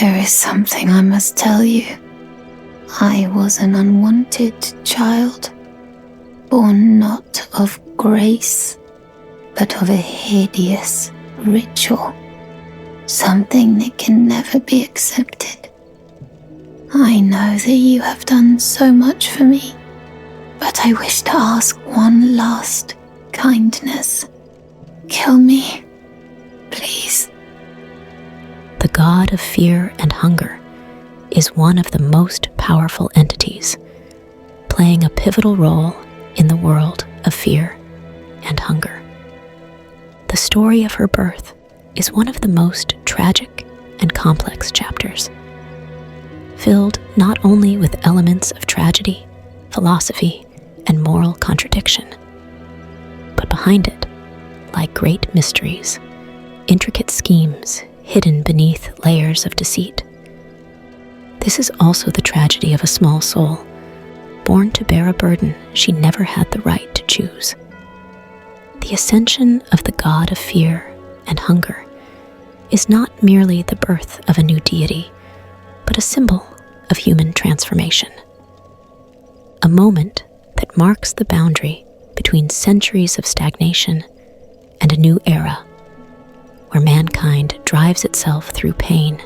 There is something I must tell you. I was an unwanted child, born not of grace, but of a hideous ritual, something that can never be accepted. I know that you have done so much for me, but I wish to ask one last kindness. Kill me, please. The god of fear and hunger is one of the most powerful entities, playing a pivotal role in the world of fear and hunger. The story of her birth is one of the most tragic and complex chapters, filled not only with elements of tragedy, philosophy, and moral contradiction, but behind it lie great mysteries, intricate schemes hidden beneath layers of deceit. This is also the tragedy of a small soul, born to bear a burden she never had the right to choose. The ascension of the god of fear and hunger is not merely the birth of a new deity, but a symbol of human transformation. A moment that marks the boundary between centuries of stagnation and a new era, where mankind drives itself through pain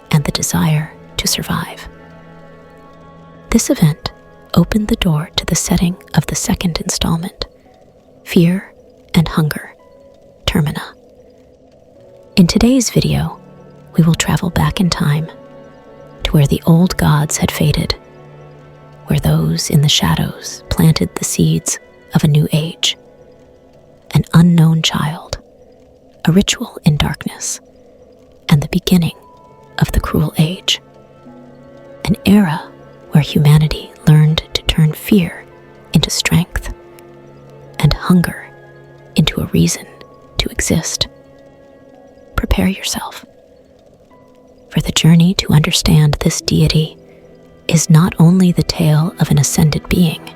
and the desire to survive. This event opened the door to the setting of the second installment, Fear and Hunger, Termina. In today's video, we will travel back in time to where the old gods had faded, where those in the shadows planted the seeds of a new age, an unknown child, a ritual in darkness, and the beginning of the cruel age, an era where humanity learned to turn fear into strength and hunger into a reason to exist. Prepare yourself, for the journey to understand this deity is not only the tale of an ascended being,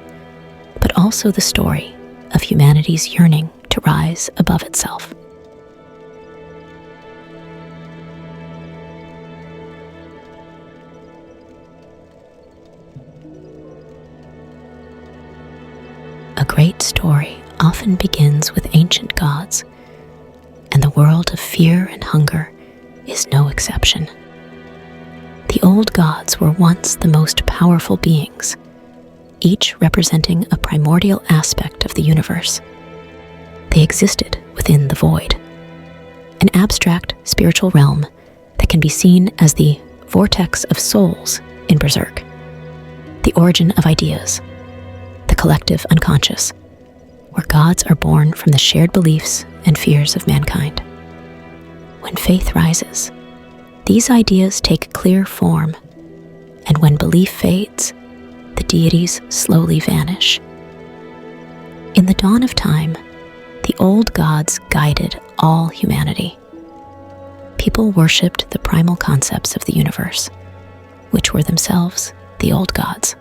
but also the story of humanity's yearning to rise above itself. A great story often begins with ancient gods, and the world of fear and hunger is no exception. The old gods were once the most powerful beings, each representing a primordial aspect of the universe. They existed within the void, an abstract spiritual realm that can be seen as the vortex of souls in Berserk, the origin of ideas, the collective unconscious, where gods are born from the shared beliefs and fears of mankind. When faith rises, these ideas take clear form, and when belief fades, the deities slowly vanish. In the dawn of time, the old gods guided all humanity. People worshipped the primal concepts of the universe, which were themselves the old gods.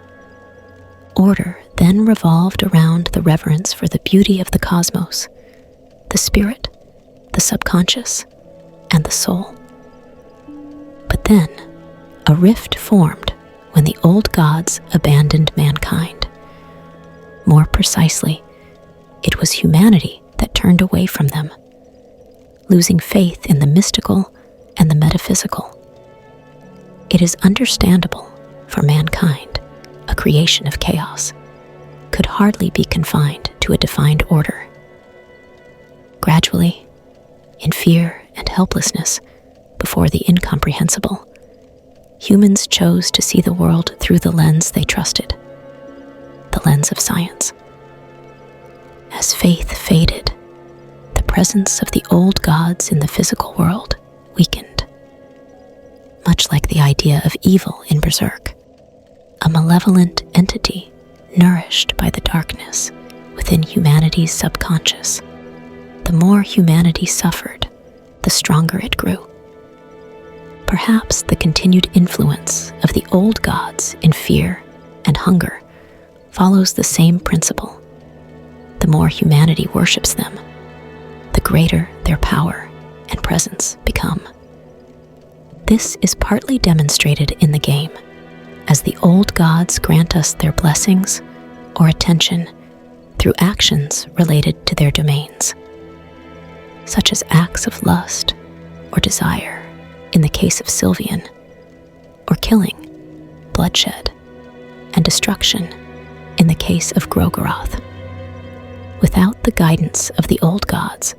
Order then revolved around the reverence for the beauty of the cosmos, the spirit, the subconscious, and the soul. But then, a rift formed when the old gods abandoned mankind. More precisely, it was humanity that turned away from them, losing faith in the mystical and the metaphysical. It is understandable, for mankind, a creation of chaos, could hardly be confined to a defined order. Gradually, in fear and helplessness before the incomprehensible, humans chose to see the world through the lens they trusted, the lens of science. As faith faded, the presence of the old gods in the physical world weakened. Much like the idea of evil in Berserk, a malevolent entity nourished by the darkness within humanity's subconscious. The more humanity suffered, the stronger it grew. Perhaps the continued influence of the old gods in fear and hunger follows the same principle. The more humanity worships them, the greater their power and presence become. This is partly demonstrated in the game, as the old gods grant us their blessings or attention through actions related to their domains, such as acts of lust or desire in the case of Sylvian, or killing, bloodshed, and destruction in the case of Grogoroth. Without the guidance of the old gods,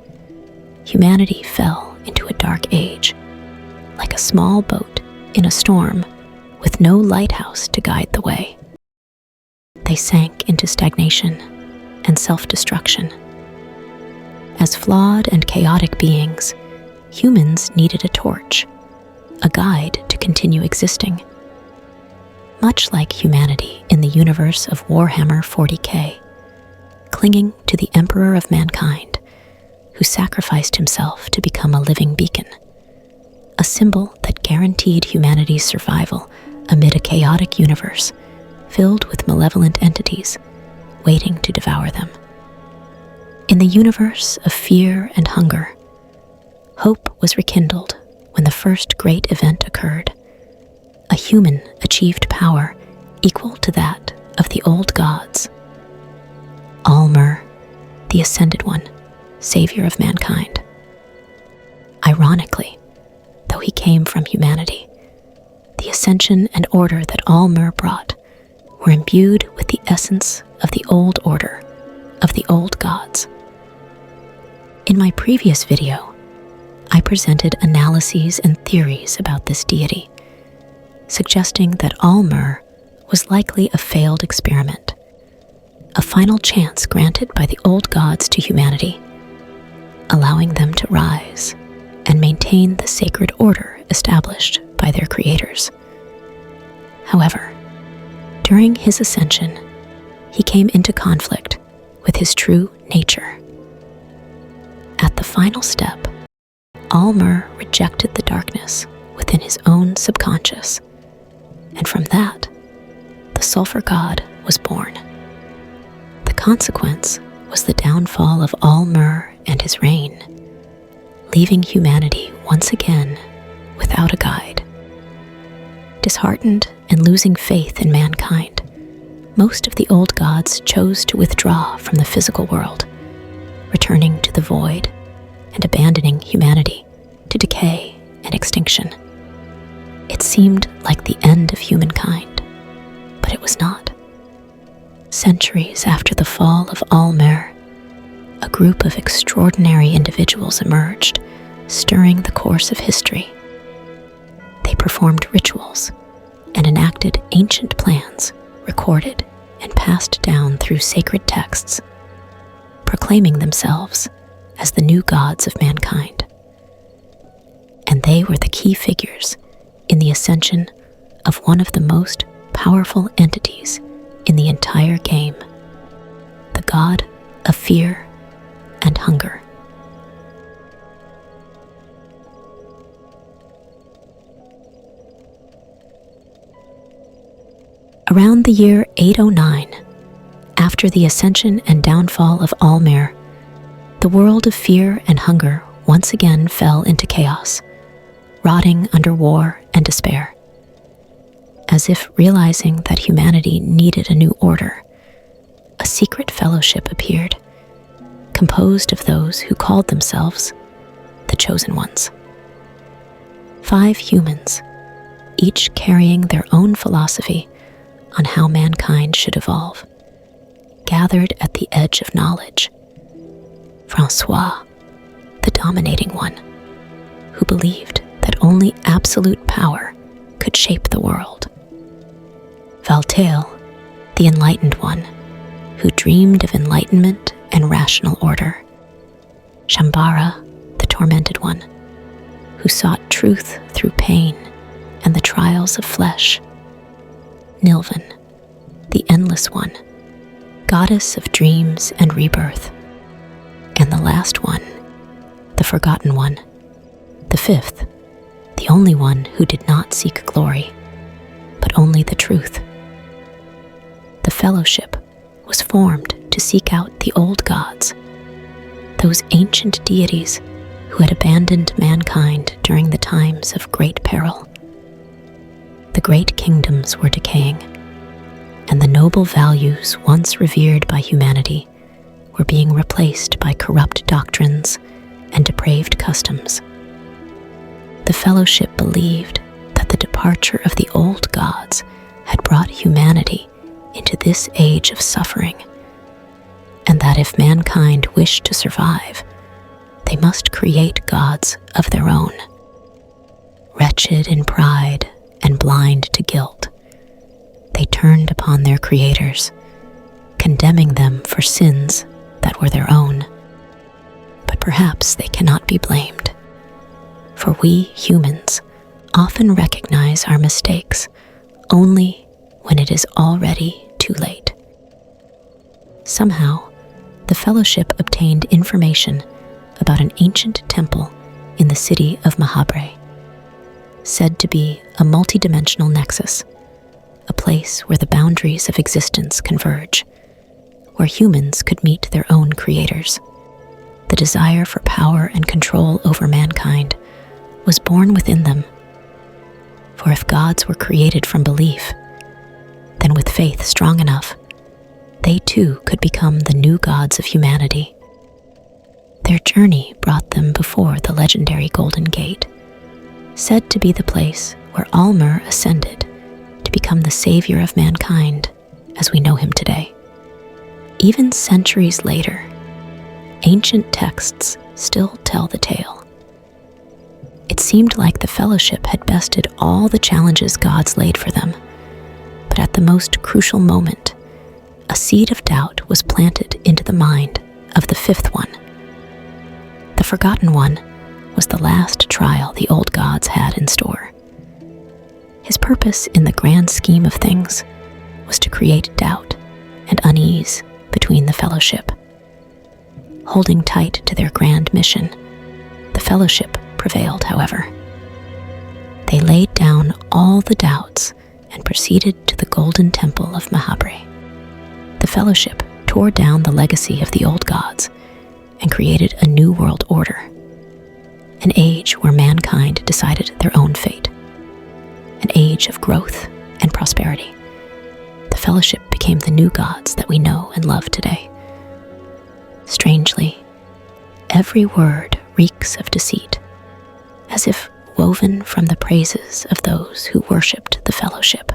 humanity fell into a dark age, like a small boat in a storm with no lighthouse to guide the way. They sank into stagnation and self-destruction. As flawed and chaotic beings, humans needed a torch, a guide to continue existing. Much like humanity in the universe of Warhammer 40k, clinging to the Emperor of Mankind, who sacrificed himself to become a living beacon, a symbol that guaranteed humanity's survival amid a chaotic universe filled with malevolent entities waiting to devour them. In the universe of fear and hunger, hope was rekindled when the first great event occurred. A human achieved power equal to that of the old gods. RHER, the Ascended One, savior of mankind. Ironically, though he came from humanity, the ascension and order that RHER brought were imbued with the essence of the old order, of the old gods. In my previous video, I presented analyses and theories about this deity, suggesting that RHER was likely a failed experiment, a final chance granted by the old gods to humanity, allowing them to rise and maintain the sacred order established by their creators. However, during his ascension, he came into conflict with his true nature. At the final step, RHER rejected the darkness within his own subconscious, and from that, the sulfur god was born. The consequence was the downfall of RHER and his reign, leaving humanity once again without a guide. Disheartened and losing faith in mankind, most of the old gods chose to withdraw from the physical world, returning to the void and abandoning humanity to decay and extinction. It seemed like the end of humankind, but it was not. Centuries after the fall of RHER, a group of extraordinary individuals emerged, stirring the course of history. They performed rituals and enacted ancient plans recorded and passed down through sacred texts, proclaiming themselves as the new gods of mankind. And they were the key figures in the ascension of one of the most powerful entities in the entire game, the god of fear and hunger. Around the year 809, after the ascension and downfall of RHER, the world of fear and hunger once again fell into chaos, rotting under war and despair. As if realizing that humanity needed a new order, a secret fellowship appeared, composed of those who called themselves the Chosen Ones. 5 humans, each carrying their own philosophy on how mankind should evolve, gathered at the edge of knowledge. Francois, the dominating one, who believed that only absolute power could shape the world. Valtail, the enlightened one, who dreamed of enlightenment and rational order. Shambara, the tormented one, who sought truth through pain and the trials of flesh. NILVAN, the endless one, goddess of dreams and rebirth. And the last one, the forgotten one, the 5th, the only one who did not seek glory, but only the truth. The fellowship was formed to seek out the old gods, those ancient deities who had abandoned mankind during the times of great peril. The great kingdoms were decaying, and the noble values once revered by humanity were being replaced by corrupt doctrines and depraved customs. The Fellowship believed that the departure of the old gods had brought humanity into this age of suffering, and that if mankind wished to survive, they must create gods of their own. Wretched in pride and blind to guilt, they turned upon their creators, condemning them for sins that were their own. But perhaps they cannot be blamed, for we humans often recognize our mistakes only when it is already too late. Somehow, the Fellowship obtained information about an ancient temple in the city of Mahabre, said to be a multidimensional nexus, a place where the boundaries of existence converge, where humans could meet their own creators. The desire for power and control over mankind was born within them. For if gods were created from belief, then with faith strong enough, they too could become the new gods of humanity. Their journey brought them before the legendary Golden Gate, said to be the place where RHER ascended to become the savior of mankind as we know him today. Even centuries later, ancient texts still tell the tale. It seemed like the Fellowship had bested all the challenges gods laid for them, but at the most crucial moment, a seed of doubt was planted into the mind of the fifth one. The Forgotten One was the last trial the old gods had in store. His purpose in the grand scheme of things was to create doubt and unease between the Fellowship. Holding tight to their grand mission, the Fellowship prevailed, however. They laid down all the doubts and proceeded to the Golden Temple of Mahabre. The Fellowship tore down the legacy of the old gods and created a new world order, an age where mankind decided their own fate, an age of growth and prosperity. The Fellowship became the new gods that we know and love today. Strangely, every word reeks of deceit, as if woven from the praises of those who worshipped the Fellowship.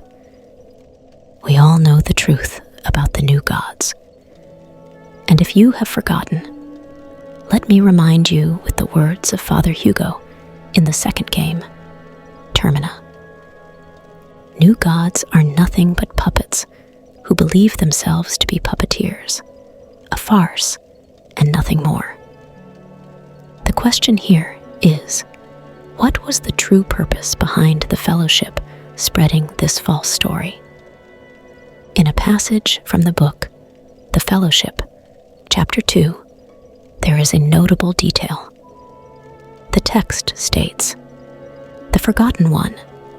We all know the truth about the new gods. And if you have forgotten, let me remind you with the words of Father Hugo in the second game, Termina. New gods are nothing but puppets who believe themselves to be puppeteers, a farce, and nothing more. The question here is, what was the true purpose behind the Fellowship spreading this false story? In a passage from the book, The Fellowship, Chapter 2, there is a notable detail. The text states, "The Forgotten One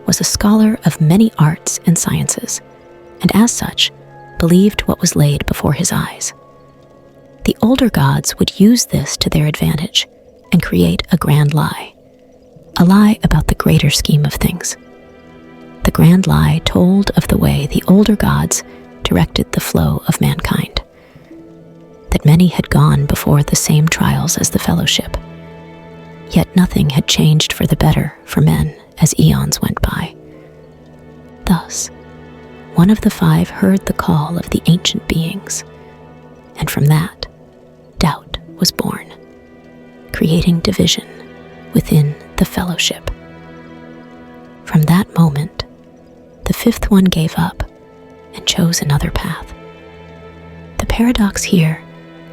was a scholar of many arts and sciences, and as such, believed what was laid before his eyes. The older gods would use this to their advantage and create a grand lie, a lie about the greater scheme of things. The grand lie told of the way the older gods directed the flow of mankind, that many had gone before the same trials as the Fellowship, yet nothing had changed for the better for men as eons went by. Thus, one of the five heard the call of the ancient beings, and from that, doubt was born, creating division within the Fellowship. From that moment, the fifth one gave up and chose another path. The paradox here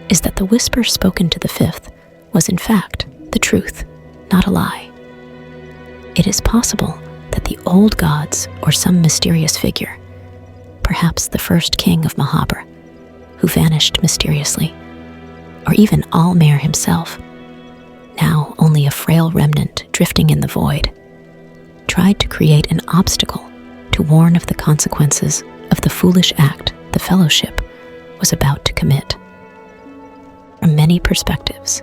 is that the whisper spoken to the fifth was in fact the truth, not a lie. It is possible that the old gods or some mysterious figure, perhaps the first king of Mahabre, who vanished mysteriously, or even RHER himself, now only a frail remnant drifting in the void, tried to create an obstacle to warn of the consequences of the foolish act the Fellowship was about to commit. From many perspectives,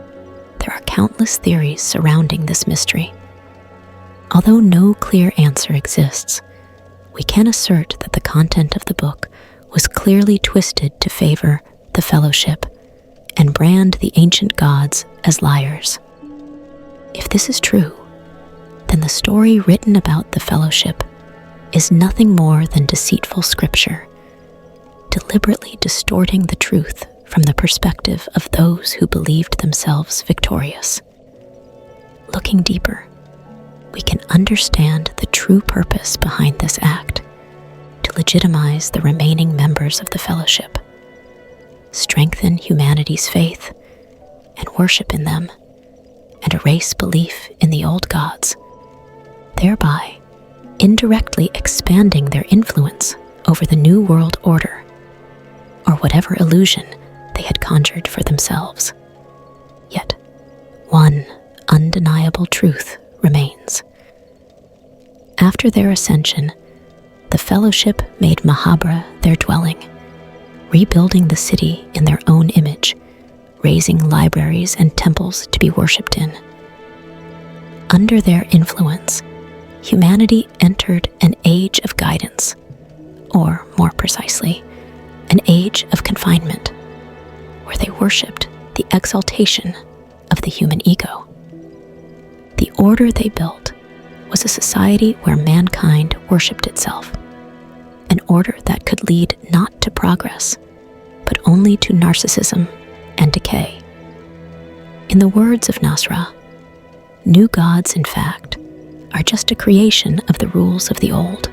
There are countless theories surrounding this mystery. Although no clear answer exists, we can assert that the content of the book was clearly twisted to favor the Fellowship and brand the ancient gods as liars. If this is true, then the story written about the Fellowship is nothing more than deceitful scripture, deliberately distorting the truth from the perspective of those who believed themselves victorious. Looking deeper, we can understand the true purpose behind this act: to legitimize the remaining members of the Fellowship, strengthen humanity's faith and worship in them, and erase belief in the old gods, thereby indirectly expanding their influence over the New World Order, or whatever illusion they had conjured for themselves. Yet, one undeniable truth remains. After their ascension, the Fellowship made Mahabra their dwelling, rebuilding the city in their own image, raising libraries and temples to be worshipped in. Under their influence, humanity entered an age of guidance, or more precisely, an age of confinement, where they worshipped the exaltation of the human ego. The order they built was a society where mankind worshipped itself, an order that could lead not to progress, but only to narcissism and decay. In the words of Nasra, new gods, in fact, are just a creation of the rules of the old.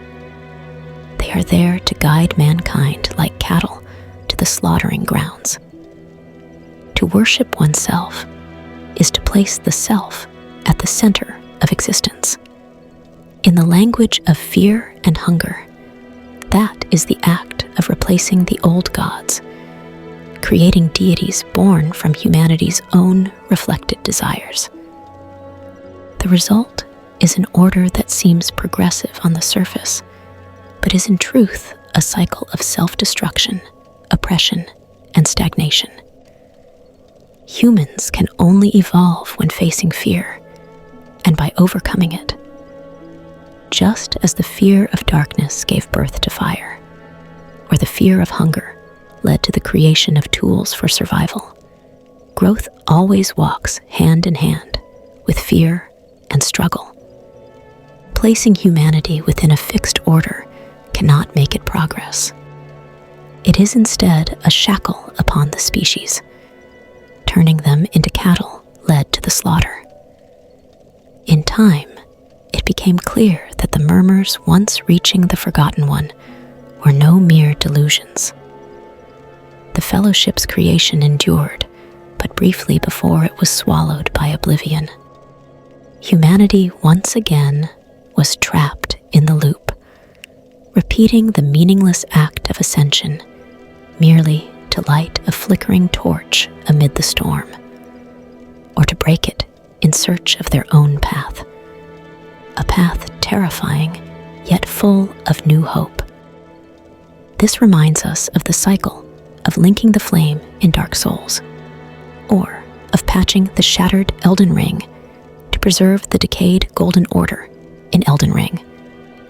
They are there to guide mankind like cattle to the slaughtering grounds. To worship oneself is to place the self at the center of existence. In the language of fear and hunger, that is the act of replacing the old gods, creating deities born from humanity's own reflected desires. The result is an order that seems progressive on the surface, but is in truth a cycle of self-destruction, oppression, and stagnation. Humans can only evolve when facing fear, and by overcoming it. Just as the fear of darkness gave birth to fire, or the fear of hunger led to the creation of tools for survival, growth always walks hand in hand with fear and struggle. Placing humanity within a fixed order cannot make it progress. It is instead a shackle upon the species, turning them into cattle led to the slaughter. In time, it became clear that the murmurs once reaching the Forgotten One were no mere delusions. The Fellowship's creation endured, but briefly before it was swallowed by oblivion. Humanity once again was trapped in the loop, repeating the meaningless act of ascension, merely to light a flickering torch amid the storm, or to break it in search of their own path, a path terrifying yet full of new hope. This reminds us of the cycle of linking the flame in Dark Souls, or of patching the shattered Elden Ring to preserve the decayed Golden Order in Elden Ring,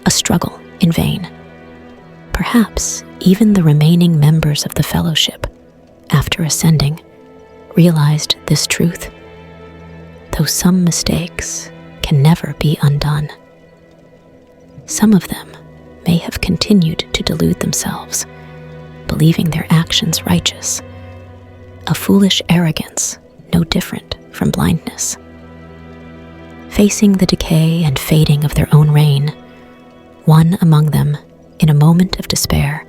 a struggle in vain. Perhaps even the remaining members of the Fellowship, after ascending, realized this truth, though some mistakes can never be undone. Some of them may have continued to delude themselves, believing their actions righteous, a foolish arrogance no different from blindness. Facing the decay and fading of their own reign, one among them, in a moment of despair,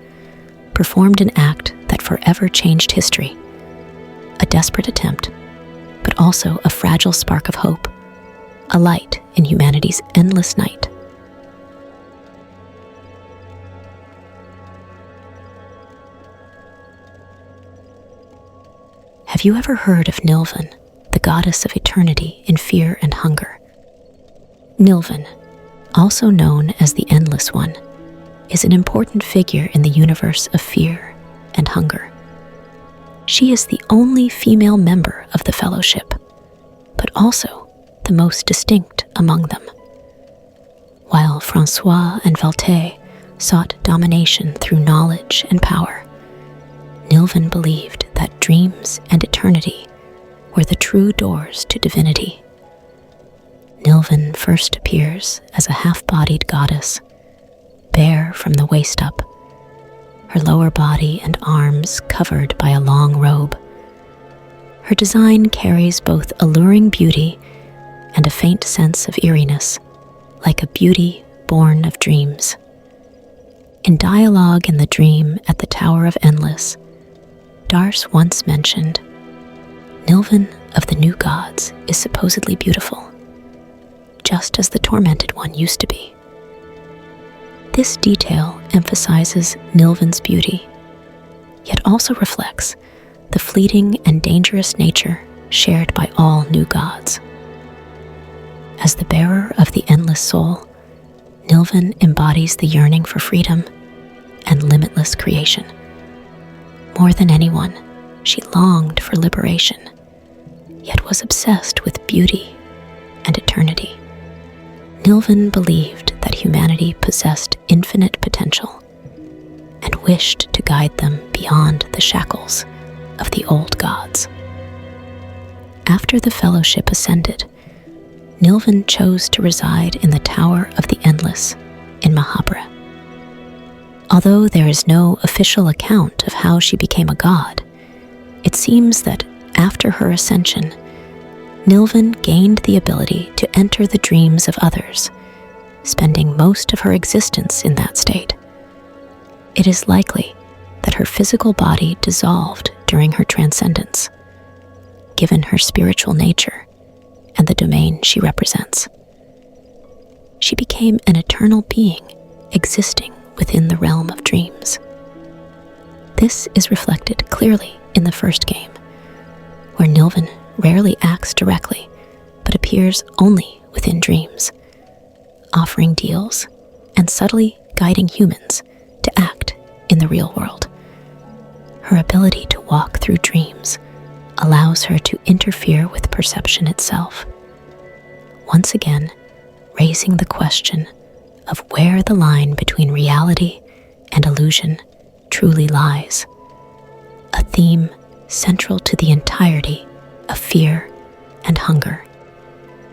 performed an act that forever changed history, a desperate attempt, but also a fragile spark of hope, a light in humanity's endless night. Have you ever heard of NILVAN, the goddess of eternity in fear and hunger? NILVAN, also known as the Endless One, is an important figure in the universe of fear and hunger. She is the only female member of the Fellowship, but also the most distinct among them. While Francois and Voltaire sought domination through knowledge and power, NILVAN believed that dreams and eternity were the true doors to divinity. NILVAN first appears as a half-bodied goddess, bare from the waist up, her lower body and arms covered by a long robe. Her design carries both alluring beauty and a faint sense of eeriness, like a beauty born of dreams. In dialogue in the dream at the Tower of Endless, Darce once mentioned, "NILVAN of the new gods is supposedly beautiful, just as the tormented one used to be." This detail emphasizes NILVAN's beauty, yet also reflects the fleeting and dangerous nature shared by all new gods. As the bearer of the endless soul, NILVAN embodies the yearning for freedom and limitless creation. More than anyone, she longed for liberation, yet was obsessed with beauty and eternity. NILVAN believed that humanity possessed infinite potential and wished to guide them beyond the shackles of the old gods. After the Fellowship ascended, NILVAN chose to reside in the Tower of the Endless in Mahabharata. Although there is no official account of how she became a god, it seems that after her ascension, NILVAN gained the ability to enter the dreams of others, spending most of her existence in that state. It is likely that her physical body dissolved during her transcendence, given her spiritual nature and the domain she represents. She became an eternal being existing within the realm of dreams. This is reflected clearly in the first game, where NILVAN rarely acts directly, but appears only within dreams, offering deals and subtly guiding humans to act in the real world. Her ability to walk through dreams allows her to interfere with perception itself, once again raising the question of where the line between reality and illusion truly lies, a theme central to the entirety of fear and hunger.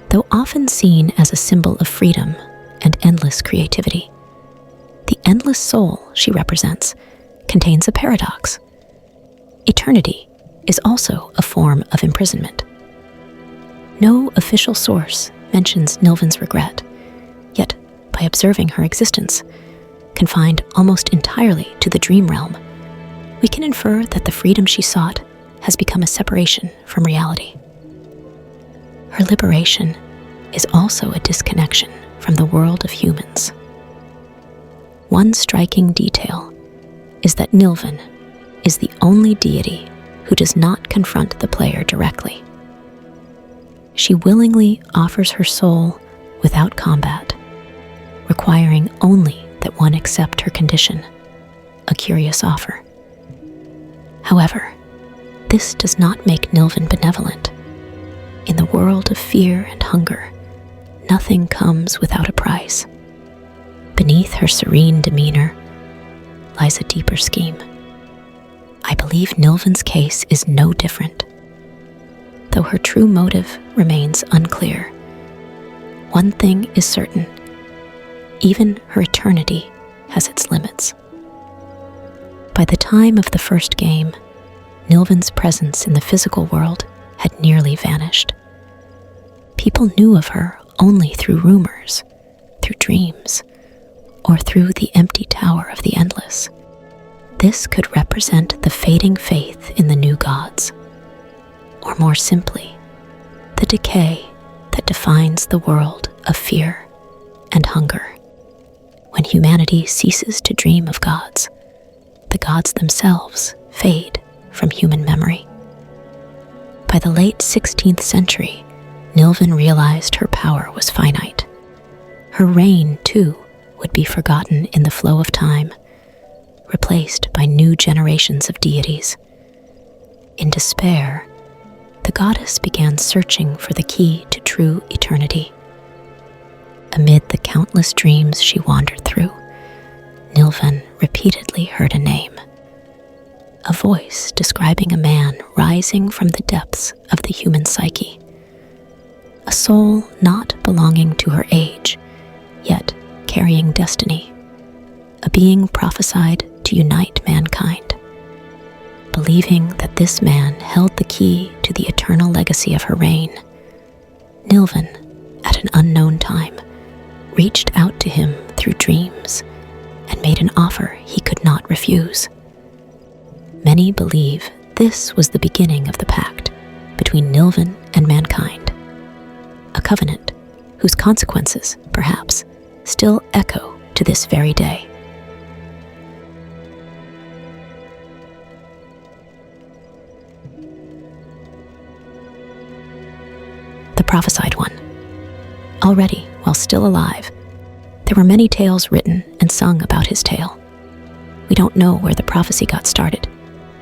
Though often seen as a symbol of freedom and endless creativity, the endless soul she represents contains a paradox. Eternity is also a form of imprisonment. No official source mentions NILVAN's regret, yet by observing her existence, confined almost entirely to the dream realm, we can infer that the freedom she sought has become a separation from reality. Her liberation is also a disconnection from the world of humans. One striking detail is that NILVAN is the only deity who does not confront the player directly. She willingly offers her soul without combat, requiring only that one accept her condition, a curious offer. However, this does not make NILVAN benevolent. In the world of fear and hunger, nothing comes without a price. Beneath her serene demeanor lies a deeper scheme. I believe NILVAN's case is no different. Though her true motive remains unclear, one thing is certain: even her eternity has its limits. By the time of the first game, NILVAN's presence in the physical world had nearly vanished. People knew of her only through rumors, through dreams, or through the empty Tower of the Endless. This could represent the fading faith in the new gods, or more simply, the decay that defines the world of fear and hunger. When humanity ceases to dream of gods, the gods themselves fade from human memory. By the late 16th century, NILVAN realized her power was finite. Her reign, too, would be forgotten in the flow of time, replaced by new generations of deities. In despair, the goddess began searching for the key to true eternity. Amid the countless dreams she wandered through, NILVAN repeatedly heard a name, a voice describing a man rising from the depths of the human psyche, a soul not belonging to her age, yet carrying destiny, a being prophesied to unite mankind. Believing that this man held the key to the eternal legacy of her reign, NILVAN, at an unknown time, reached out to him through dreams and made an offer he could not refuse. Many believe this was the beginning of the pact between NILVAN and mankind, a covenant whose consequences, perhaps, still echo to this very day. The prophesied one. Already, while still alive, there were many tales written and sung about his tale. We don't know where the prophecy got started,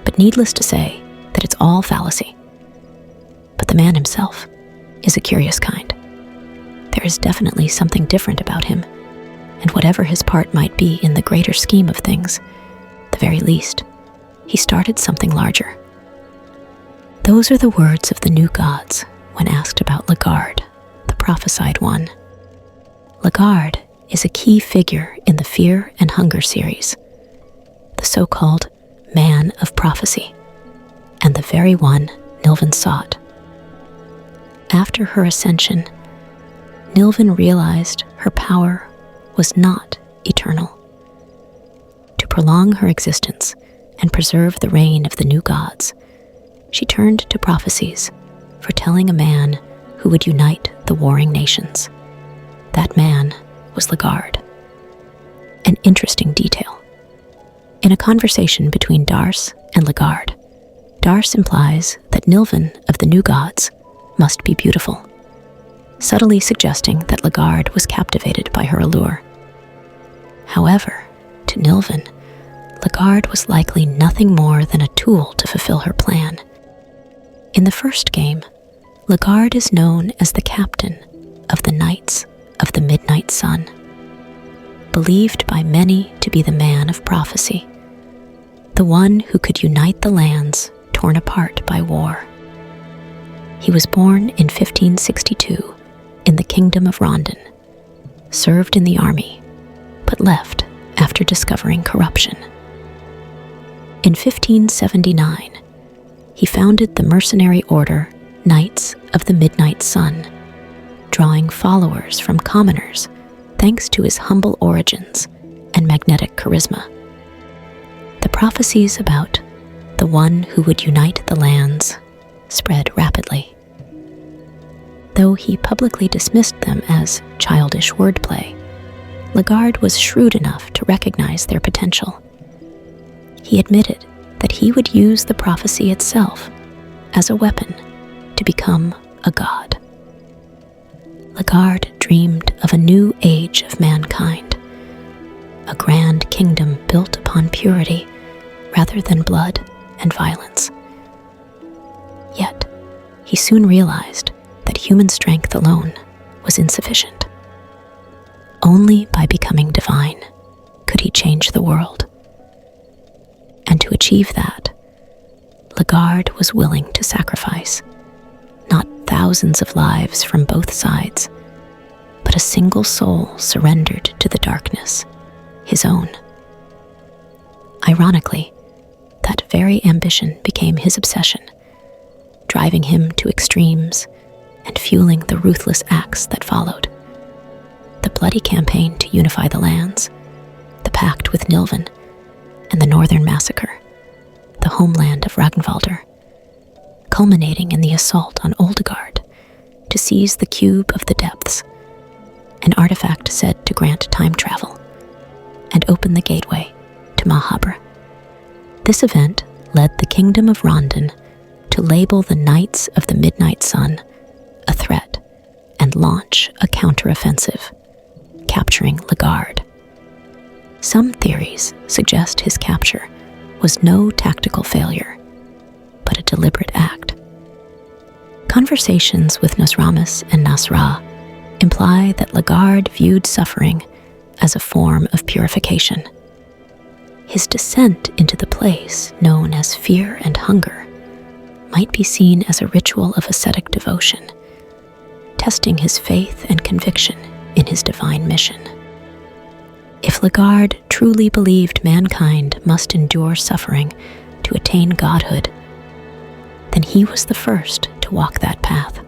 but needless to say that it's all fallacy. But the man himself is a curious kind. There is definitely something different about him, and whatever his part might be in the greater scheme of things, at the very least, he started something larger. Those are the words of the new gods when asked about Lagarde, the prophesied one. Lagarde is a key figure in the Fear and Hunger series, the so-called man of prophecy, and the very one NILVAN sought. After her ascension, NILVAN realized her power was not eternal. To prolong her existence and preserve the reign of the new gods, she turned to prophecies, foretelling a man who would unite the warring nations. That man was Lagarde. An interesting detail. In a conversation between Darce and Lagarde, Darce implies that NILVAN of the new gods must be beautiful, subtly suggesting that Lagarde was captivated by her allure. However, to NILVAN, Lagarde was likely nothing more than a tool to fulfill her plan. In the first game, Lagarde is known as the captain of the Knights of the Midnight Sun, believed by many to be the man of prophecy, the one who could unite the lands torn apart by war. He was born in 1562 in the Kingdom of Rondon, served in the army, but left after discovering corruption. In 1579, he founded the mercenary order Knights of the Midnight Sun, drawing followers from commoners thanks to his humble origins and magnetic charisma. The prophecies about the one who would unite the lands spread rapidly. Though he publicly dismissed them as childish wordplay, Lagarde was shrewd enough to recognize their potential. He admitted that he would use the prophecy itself as a weapon to become a god. Lagarde dreamed of a new age of mankind, a grand kingdom built upon purity rather than blood and violence. Yet, he soon realized that human strength alone was insufficient. Only by becoming divine could he change the world. And to achieve that, Lagarde was willing to sacrifice not thousands of lives from both sides, but a single soul surrendered to the darkness, his own. Ironically, that very ambition became his obsession, driving him to extremes and fueling the ruthless acts that followed. The bloody campaign to unify the lands, the pact with NILVAN, and the Northern Massacre, the homeland of Ragnvaldr, culminating in the assault on Oldegard to seize the Cube of the Depths, an artifact said to grant time travel, and open the gateway to Mahabra. This event led the Kingdom of Rondon to label the Knights of the Midnight Sun a threat and launch a counteroffensive, capturing Lagarde. Some theories suggest his capture was no tactical failure, but a deliberate act. Conversations with Nosramis and Nasra imply that Lagarde viewed suffering as a form of purification. His descent into the place known as fear and hunger might be seen as a ritual of ascetic devotion, testing his faith and conviction in his divine mission. If Lagarde truly believed mankind must endure suffering to attain godhood, then he was the first to walk that path.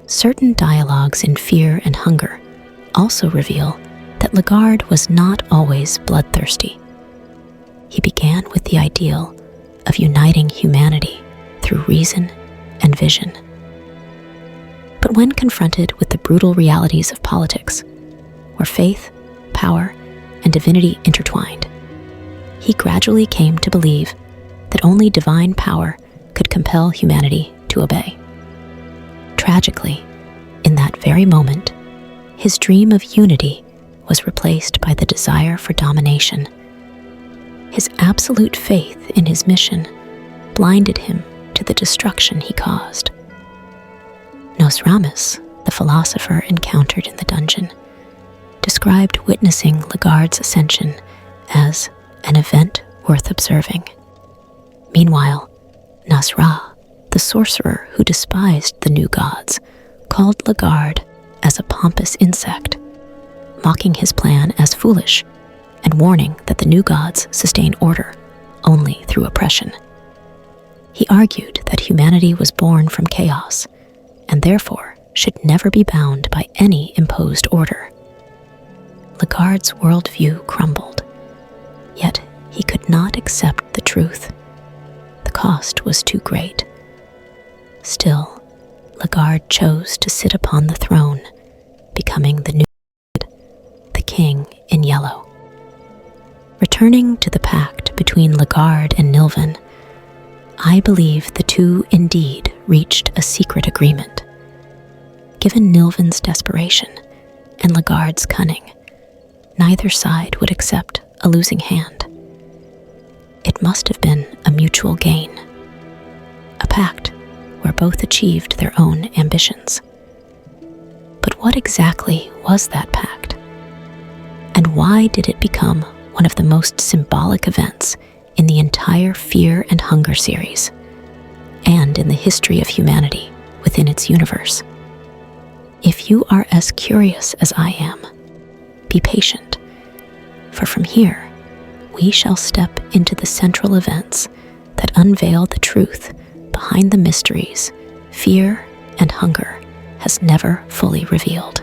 Certain dialogues in Fear and Hunger also reveal that Lagarde was not always bloodthirsty. He began with the ideal of uniting humanity through reason and vision. But when confronted with the brutal realities of politics, where faith, power, and divinity intertwined, he gradually came to believe that only divine power could compel humanity to obey. Tragically, in that very moment, his dream of unity was replaced by the desire for domination. His absolute faith in his mission blinded him to the destruction he caused. Nosramis, the philosopher encountered in the dungeon, described witnessing Lagarde's ascension as an event worth observing. Meanwhile, Nasra, the sorcerer who despised the new gods, called Lagarde as a pompous insect, mocking his plan as foolish and warning that the new gods sustain order only through oppression. He argued that humanity was born from chaos and therefore should never be bound by any imposed order. Lagarde's worldview crumbled, yet he could not accept the truth. The cost was too great. Still, Lagarde chose to sit upon the throne, becoming the new god, the king in yellow. Returning to the pact between Lagarde and NILVAN, I believe the two indeed reached a secret agreement. Given NILVAN's desperation and Lagarde's cunning, neither side would accept a losing hand. It must have been a mutual gain, a pact where both achieved their own ambitions. But what exactly was that pact? And why did it become one of the most symbolic events in the entire Fear and Hunger series, and in the history of humanity within its universe? If you are as curious as I am, be patient, for from here, we shall step into the central events that unveil the truth behind the mysteries Fear and Hunger has never fully revealed.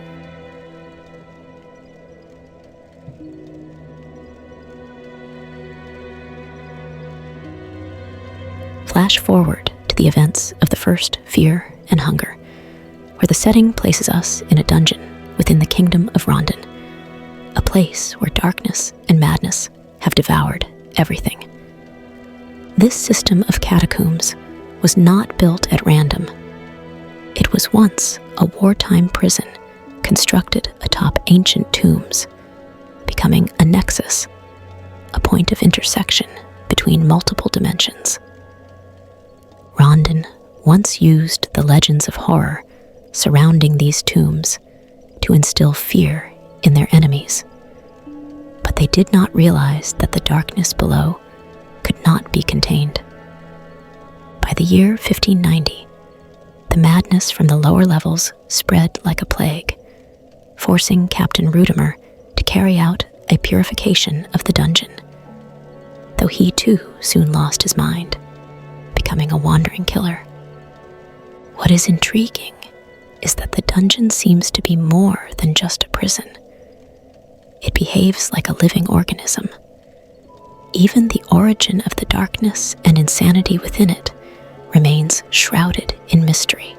Flash forward to the events of the first Fear and Hunger, where the setting places us in a dungeon within the kingdom of Rondon, a place where darkness and madness have devoured everything. This system of catacombs was not built at random. It was once a wartime prison constructed atop ancient tombs, becoming a nexus, a point of intersection between multiple dimensions. Rondon once used the legends of horror surrounding these tombs to instill fear in their enemies, but they did not realize that the darkness below could not be contained. By the year 1590, the madness from the lower levels spread like a plague, forcing Captain Rudimer to carry out a purification of the dungeon, though he too soon lost his mind, becoming a wandering killer. What is intriguing is that the dungeon seems to be more than just a prison. It behaves like a living organism. Even the origin of the darkness and insanity within it remains shrouded in mystery.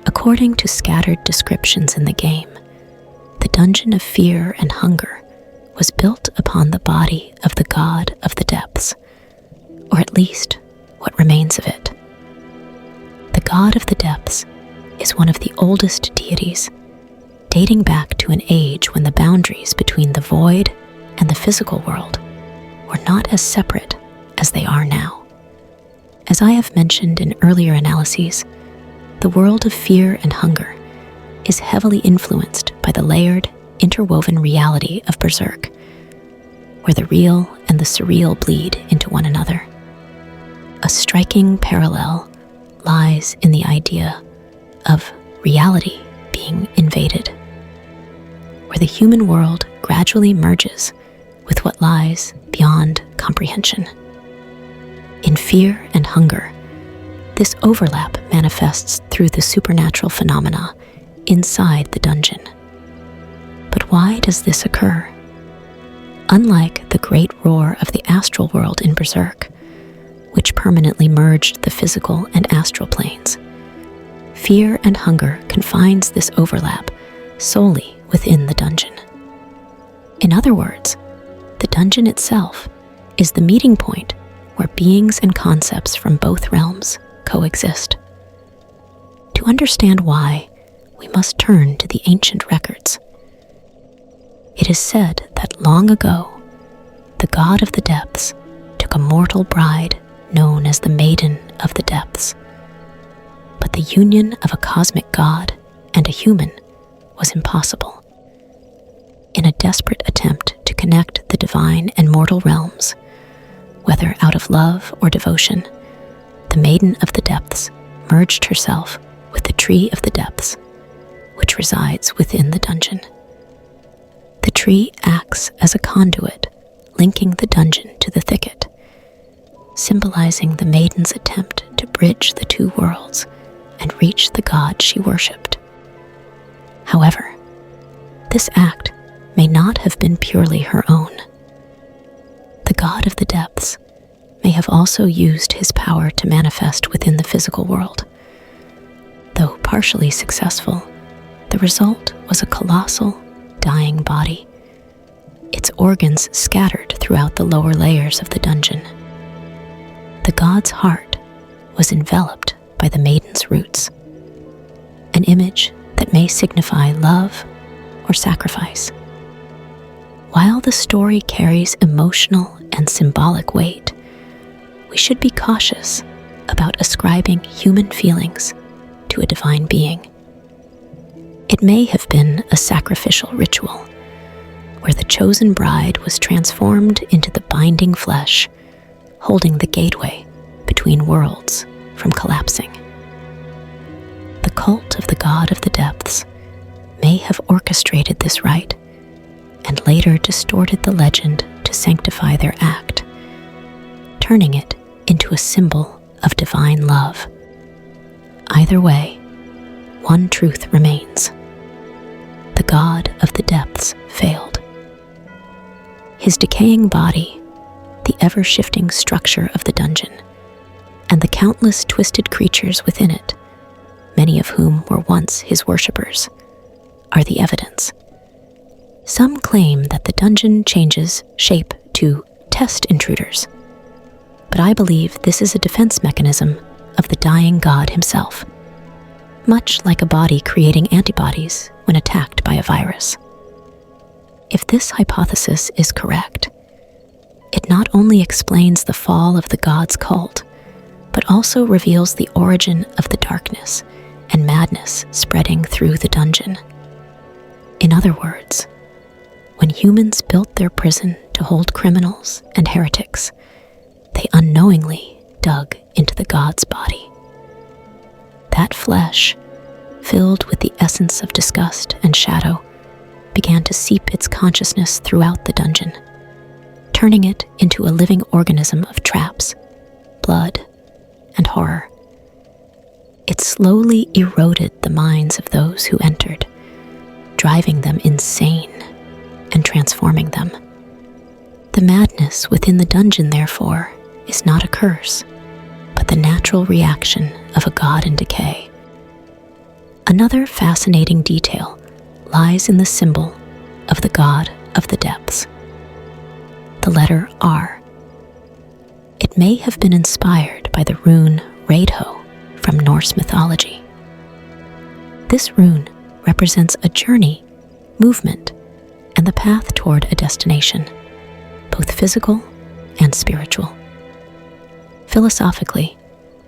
According to scattered descriptions in the game, the Dungeon of Fear and Hunger was built upon the body of the god of the depths, or at least what remains of it. The god of the depths is one of the oldest deities, dating back to an age when the boundaries between the void and the physical world were not as separate as they are now. As I have mentioned in earlier analyses, The world of fear and hunger is heavily influenced by the layered, interwoven reality of Berserk, where the real and the surreal bleed into one another. A striking parallel lies in the idea of reality being invaded, where the human world gradually merges with what lies beyond comprehension. In fear and hunger, this overlap manifests through the supernatural phenomena inside the dungeon. But why does this occur? Unlike the great roar of the astral world in Berserk, which permanently merged the physical and astral planes, fear and hunger confines this overlap solely within the dungeon. In other words, the dungeon itself is the meeting point where beings and concepts from both realms coexist. To understand why, we must turn to the ancient records. It is said that long ago, the god of the depths took a mortal bride known as the Maiden of the Depths. But the union of a cosmic god and a human was impossible. In a desperate attempt to connect the divine and mortal realms, whether out of love or devotion, the Maiden of the Depths merged herself with the Tree of the Depths, which resides within the dungeon. The tree acts as a conduit, linking the dungeon to the thicket, symbolizing the maiden's attempt to bridge the two worlds and reach the god she worshipped. However, this act may not have been purely her own. The god of the depths may have also used his power to manifest within the physical world. Though partially successful, the result was a colossal, dying body, its organs scattered throughout the lower layers of the dungeon. The god's heart was enveloped by the maiden's roots, an image that may signify love or sacrifice. While the story carries emotional and symbolic weight, we should be cautious about ascribing human feelings to a divine being. It may have been a sacrificial ritual, where the chosen bride was transformed into the binding flesh, holding the gateway between worlds from collapsing. The cult of the god of the depths may have orchestrated this rite and later distorted the legend to sanctify their act, turning it into a symbol of divine love. Either way, one truth remains. The god of the depths failed. His decaying body, the ever-shifting structure of the dungeon, and the countless twisted creatures within it, many of whom were once his worshippers, are the evidence. Some claim that the dungeon changes shape to test intruders, but I believe this is a defense mechanism of the dying god himself, much like a body creating antibodies when attacked by a virus. If this hypothesis is correct, it not only explains the fall of the god's cult, but also reveals the origin of the darkness and madness spreading through the dungeon. In other words, when humans built their prison to hold criminals and heretics, they unknowingly dug into the god's body. That flesh, filled with the essence of disgust and shadow, began to seep its consciousness throughout the dungeon, turning it into a living organism of traps, blood, and horror. It slowly eroded the minds of those who entered, driving them insane and transforming them. The madness within the dungeon, therefore, is not a curse, but the natural reaction of a god in decay. Another fascinating detail lies in the symbol of the god of the depths, the letter R. It may have been inspired by the rune RHER from Norse mythology. This rune represents a journey, movement, and the path toward a destination, both physical and spiritual. Philosophically,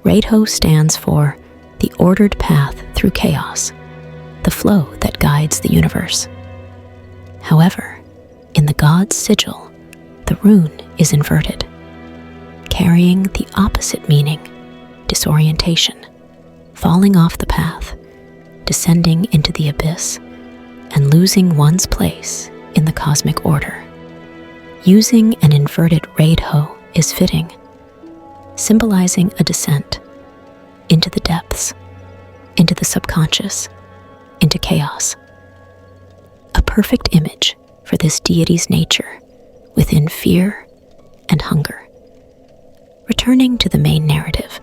RHER stands for the ordered path through chaos, the flow that guides the universe. However, in the god's sigil, the rune is inverted, carrying the opposite meaning: disorientation, falling off the path, descending into the abyss, and losing one's place in the cosmic order. Using an inverted RHER is fitting, symbolizing a descent into the depths, into the subconscious, into chaos. A perfect image for this deity's nature within fear and hunger. Returning to the main narrative,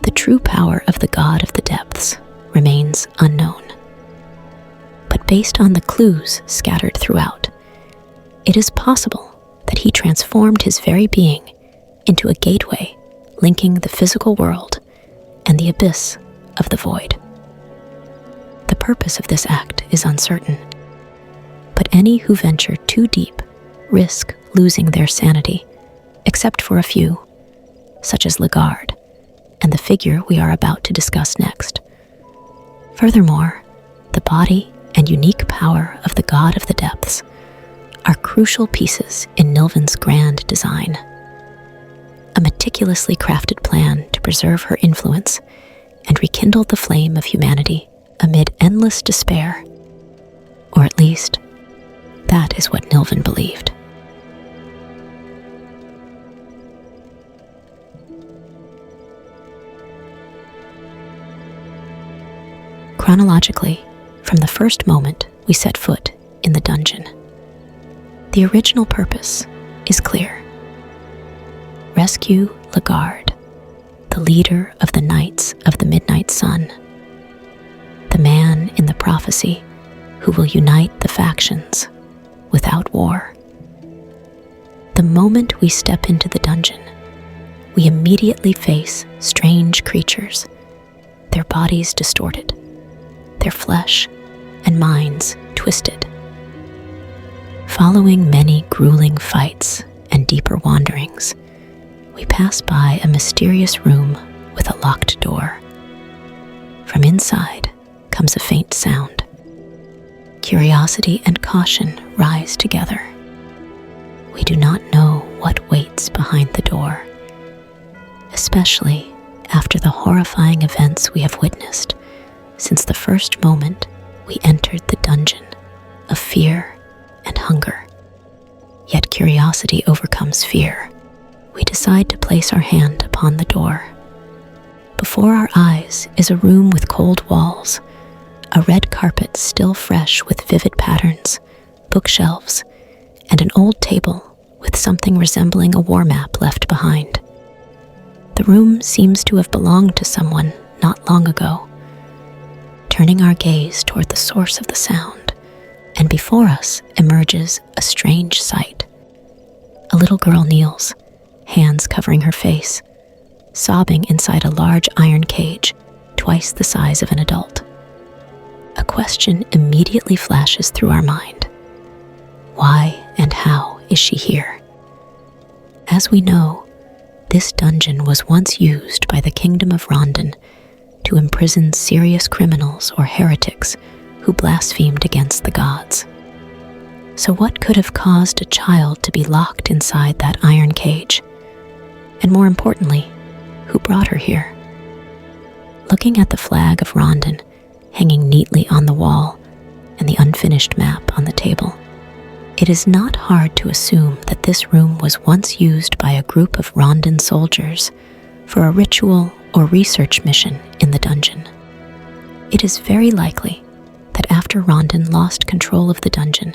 the true power of the god of the depths remains unknown. But based on the clues scattered throughout, it is possible that he transformed his very being into a gateway linking the physical world and the abyss of the void. The purpose of this act is uncertain, but any who venture too deep risk losing their sanity, except for a few, such as Lagarde and the figure we are about to discuss next. Furthermore, the body and unique power of the god of the depths are crucial pieces in NILVAN's grand design. A meticulously crafted plan to preserve her influence and rekindle the flame of humanity amid endless despair. Or at least, that is what NILVAN believed. Chronologically, from the first moment we set foot in the dungeon, the original purpose is clear. Rescue Lagarde, the leader of the Knights of the Midnight Sun, the man in the prophecy who will unite the factions without war. The moment we step into the dungeon, we immediately face strange creatures, their bodies distorted, their flesh and minds twisted. Following many grueling fights and deeper wanderings, we pass by a mysterious room with a locked door. From inside comes a faint sound. Curiosity and caution rise together. We do not know what waits behind the door, especially after the horrifying events we have witnessed since the first moment we entered the dungeon of fear and hunger. Yet curiosity overcomes fear. We decide to place our hand upon the door. Before our eyes is a room with cold walls, a red carpet still fresh with vivid patterns, bookshelves, and an old table with something resembling a war map left behind. The room seems to have belonged to someone not long ago. Turning our gaze toward the source of the sound, and before us emerges a strange sight. A little girl kneels, hands covering her face, sobbing inside a large iron cage, twice the size of an adult. A question immediately flashes through our mind. Why and how is she here? As we know, this dungeon was once used by the Kingdom of Rondon to imprison serious criminals or heretics who blasphemed against the gods. So what could have caused a child to be locked inside that iron cage? And more importantly, who brought her here? Looking at the flag of Rondon hanging neatly on the wall and the unfinished map on the table, it is not hard to assume that this room was once used by a group of Rondon soldiers for a ritual or research mission in the dungeon. It is very likely that after Rondon lost control of the dungeon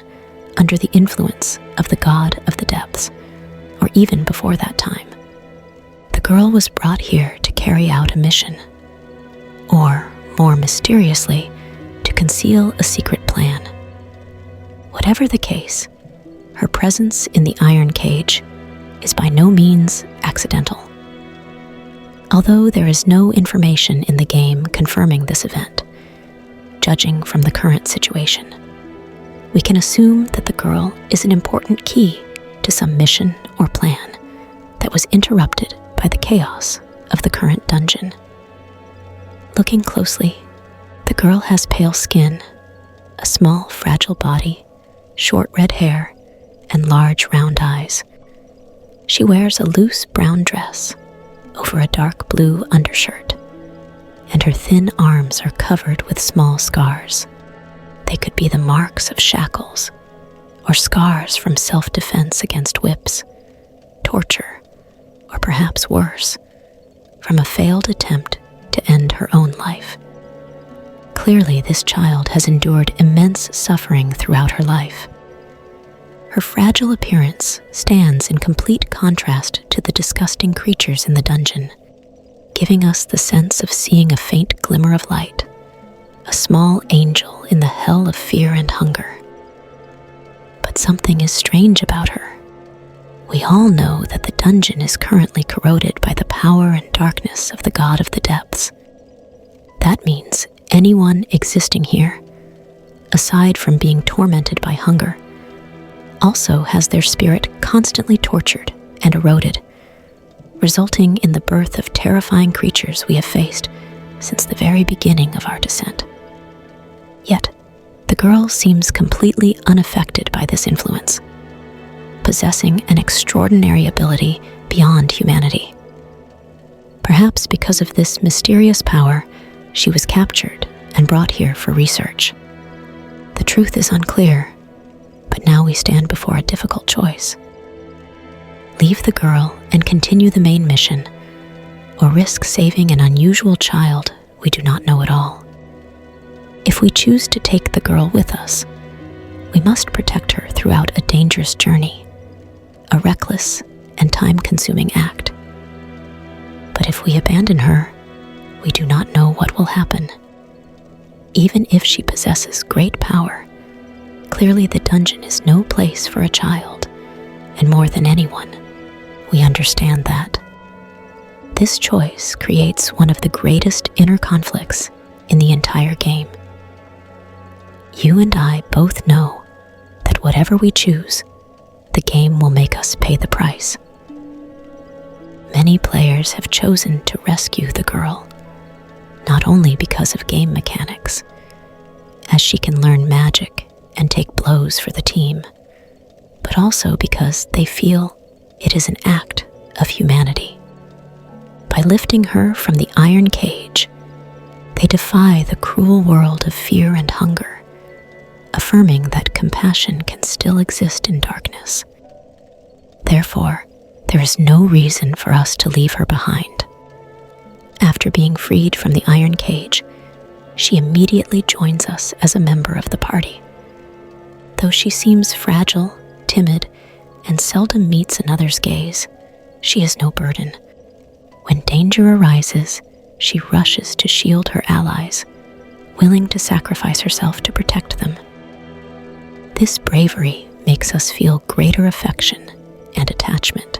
under the influence of the god of the depths, or even before that time, the girl was brought here to carry out a mission, or more mysteriously, to conceal a secret plan. Whatever the case, her presence in the iron cage is by no means accidental. Although there is no information in the game confirming this event, judging from the current situation, we can assume that the girl is an important key to some mission or plan that was interrupted by the chaos of the current dungeon. Looking closely, the girl has pale skin, a small, fragile body, short red hair, and large round eyes. She wears a loose brown dress over a dark blue undershirt, and her thin arms are covered with small scars. They could be the marks of shackles or scars from self-defense against whips, torture, or perhaps worse, from a failed attempt to end her own life. Clearly, this child has endured immense suffering throughout her life. Her fragile appearance stands in complete contrast to the disgusting creatures in the dungeon, giving us the sense of seeing a faint glimmer of light, a small angel in the hell of fear and hunger. But something is strange about her. We all know that the dungeon is currently corroded by the power and darkness of the god of the depths. That means anyone existing here, aside from being tormented by hunger, also has their spirit constantly tortured and eroded, resulting in the birth of terrifying creatures we have faced since the very beginning of our descent. Yet, the girl seems completely unaffected by this influence, possessing an extraordinary ability beyond humanity. Perhaps because of this mysterious power, she was captured and brought here for research. The truth is unclear, but now we stand before a difficult choice. Leave the girl and continue the main mission, or risk saving an unusual child we do not know at all. If we choose to take the girl with us, we must protect her throughout a dangerous journey, a reckless and time-consuming act. But if we abandon her, we do not know what will happen. Even if she possesses great power, clearly the dungeon is no place for a child, and more than anyone, we understand that. This choice creates one of the greatest inner conflicts in the entire game. You and I both know that whatever we choose, the game will make us pay the price. Many players have chosen to rescue the girl, not only because of game mechanics, as she can learn magic and take blows for the team, but also because they feel it is an act of humanity. By lifting her from the iron cage, they defy the cruel world of fear and hunger, affirming that compassion can still exist in darkness. Therefore, there is no reason for us to leave her behind. After being freed from the iron cage, she immediately joins us as a member of the party. Though she seems fragile, timid, and seldom meets another's gaze, she is no burden. When danger arises, she rushes to shield her allies, willing to sacrifice herself to protect them. This bravery makes us feel greater affection and attachment,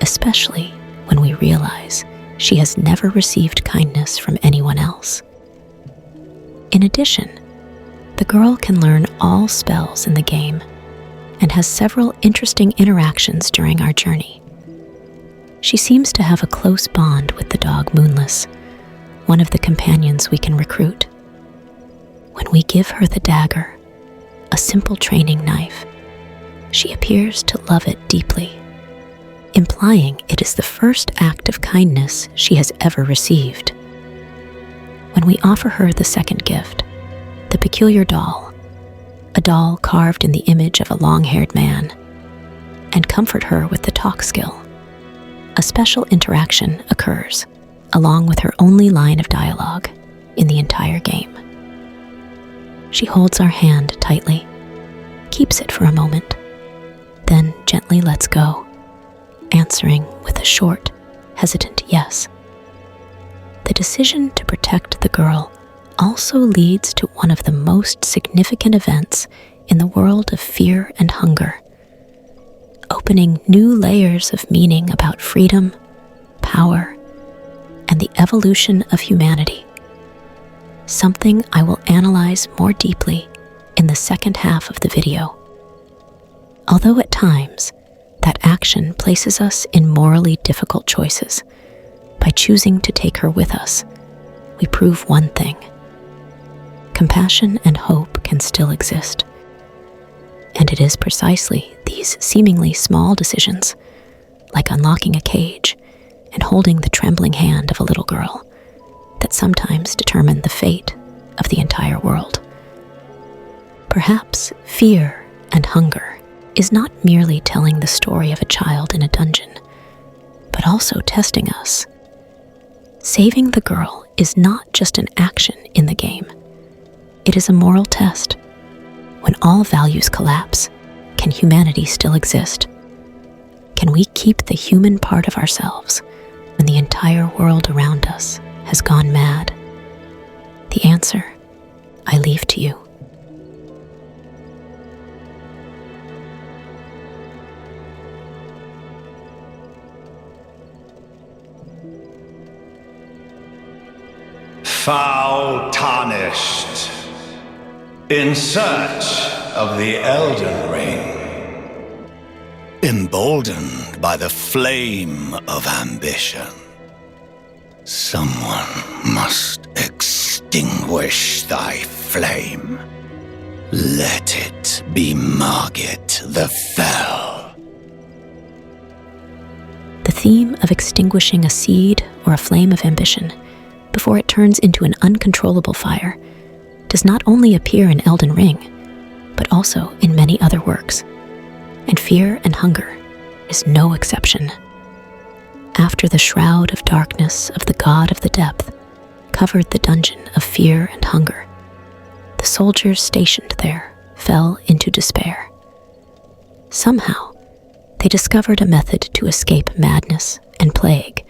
especially when we realize she has never received kindness from anyone else. In addition, the girl can learn all spells in the game and has several interesting interactions during our journey. She seems to have a close bond with the dog Moonless, one of the companions we can recruit. When we give her the dagger, a simple training knife, she appears to love it deeply, implying it is the first act of kindness she has ever received. When we offer her the second gift, the peculiar doll, a doll carved in the image of a long-haired man, and comfort her with the talk skill, a special interaction occurs, along with her only line of dialogue in the entire game. She holds our hand tightly, keeps it for a moment, then gently lets go, answering with a short, hesitant yes. The decision to protect the girl also leads to one of the most significant events in the world of fear and hunger, opening new layers of meaning about freedom, power, and the evolution of humanity, something I will analyze more deeply in the second half of the video. Although at times, that action places us in morally difficult choices, by choosing to take her with us, we prove one thing: compassion and hope can still exist. And it is precisely these seemingly small decisions, like unlocking a cage and holding the trembling hand of a little girl, that sometimes determine the fate of the entire world. Perhaps fear and hunger is not merely telling the story of a child in a dungeon, but also testing us. Saving the girl is not just an action in the game. It is a moral test. When all values collapse, can humanity still exist? Can we keep the human part of ourselves when the entire world around us has gone mad? The answer, I leave to you. Foul tarnished, in search of the Elden Ring, emboldened by the flame of ambition. Someone must extinguish thy flame. Let it be Margit the Fell. The theme of extinguishing a seed or a flame of ambition before it turns into an uncontrollable fire does not only appear in Elden Ring, but also in many other works, and Fear and Hunger is no exception. After the shroud of darkness of the god of the depth covered the dungeon of fear and hunger, the soldiers stationed there fell into despair. Somehow, they discovered a method to escape madness and plague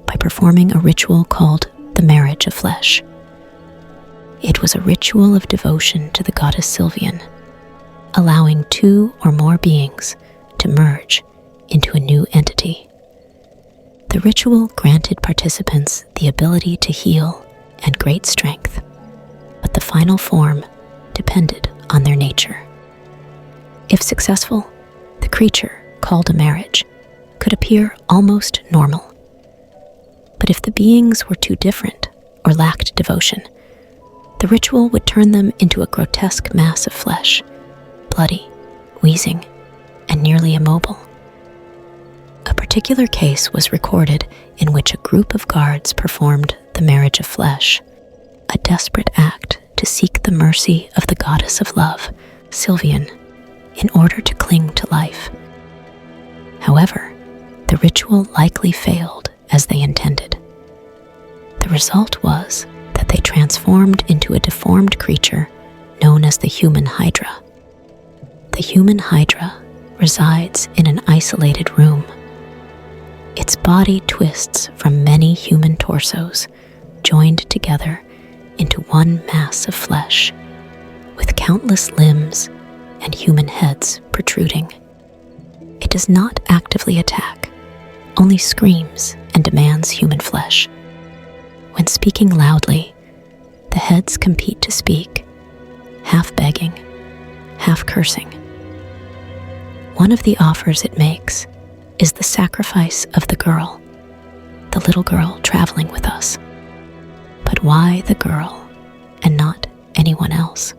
by performing a ritual called the marriage of flesh. It was a ritual of devotion to the goddess Sylvian, allowing two or more beings to merge into a new entity. The ritual granted participants the ability to heal and great strength, but the final form depended on their nature. If successful, the creature, called a marriage, could appear almost normal. But if the beings were too different or lacked devotion, the ritual would turn them into a grotesque mass of flesh, bloody, wheezing, and nearly immobile. A particular case was recorded in which a group of guards performed the marriage of flesh, a desperate act to seek the mercy of the goddess of love, Sylvian, in order to cling to life. However, the ritual likely failed as they intended. The result was that they transformed into a deformed creature known as the human HYDRA. The human HYDRA resides in an isolated room. Its body twists from many human torsos, joined together into one mass of flesh, with countless limbs and human heads protruding. It does not actively attack, only screams and demands human flesh. When speaking loudly, the heads compete to speak, half begging, half cursing. One of the offers it makes is the sacrifice of the girl, the little girl traveling with us. But why the girl and not anyone else?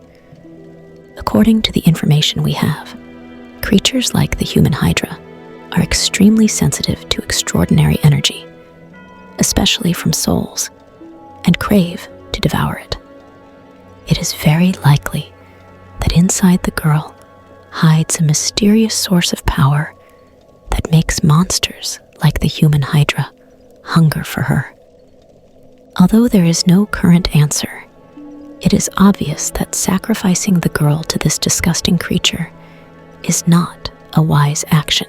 According to the information we have, creatures like the human HYDRA are extremely sensitive to extraordinary energy, especially from souls, and crave to devour it. It is very likely that inside the girl hides a mysterious source of power that makes monsters like the human HYDRA hunger for her. Although there is no current answer, it is obvious that sacrificing the girl to this disgusting creature is not a wise action.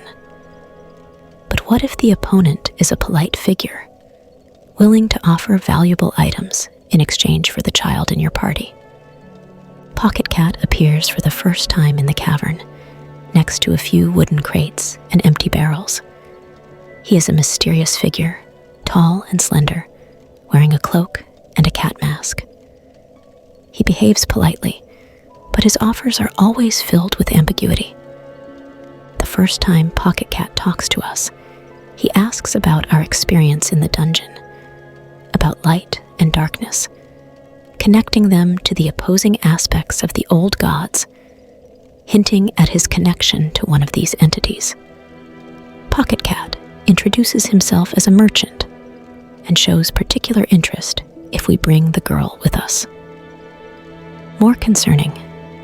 But what if the opponent is a polite figure, willing to offer valuable items in exchange for the child in your party? POCKETCAT appears for the first time in the cavern, next to a few wooden crates and empty barrels. He is a mysterious figure, tall and slender, wearing a cloak and a cat mask. He behaves politely, but his offers are always filled with ambiguity. The first time POCKETCAT talks to us, he asks about our experience in the dungeon, about light and darkness, connecting them to the opposing aspects of the old gods, hinting at his connection to one of these entities. POCKETCAT introduces himself as a merchant and shows particular interest if we bring the girl with us. More concerning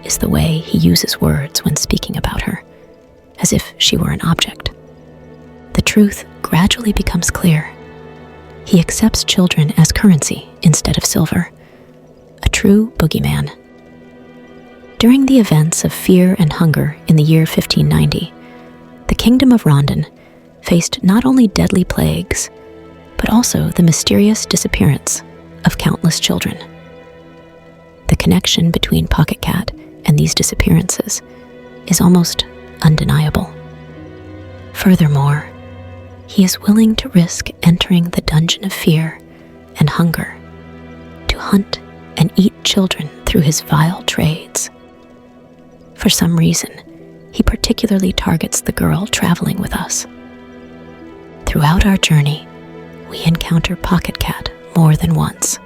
is the way he uses words when speaking about her, as if she were an object. The truth gradually becomes clear. He accepts children as currency instead of silver, a true boogeyman. During the events of fear and hunger in the year 1590, the kingdom of Rondon faced not only deadly plagues, but also the mysterious disappearance of countless children. The connection between POCKETCAT and these disappearances is almost undeniable. Furthermore, he is willing to risk entering the dungeon of fear and hunger to hunt and eat children through his vile trades. For some reason, he particularly targets the girl traveling with us. Throughout our journey, we encounter POCKETCAT more than once.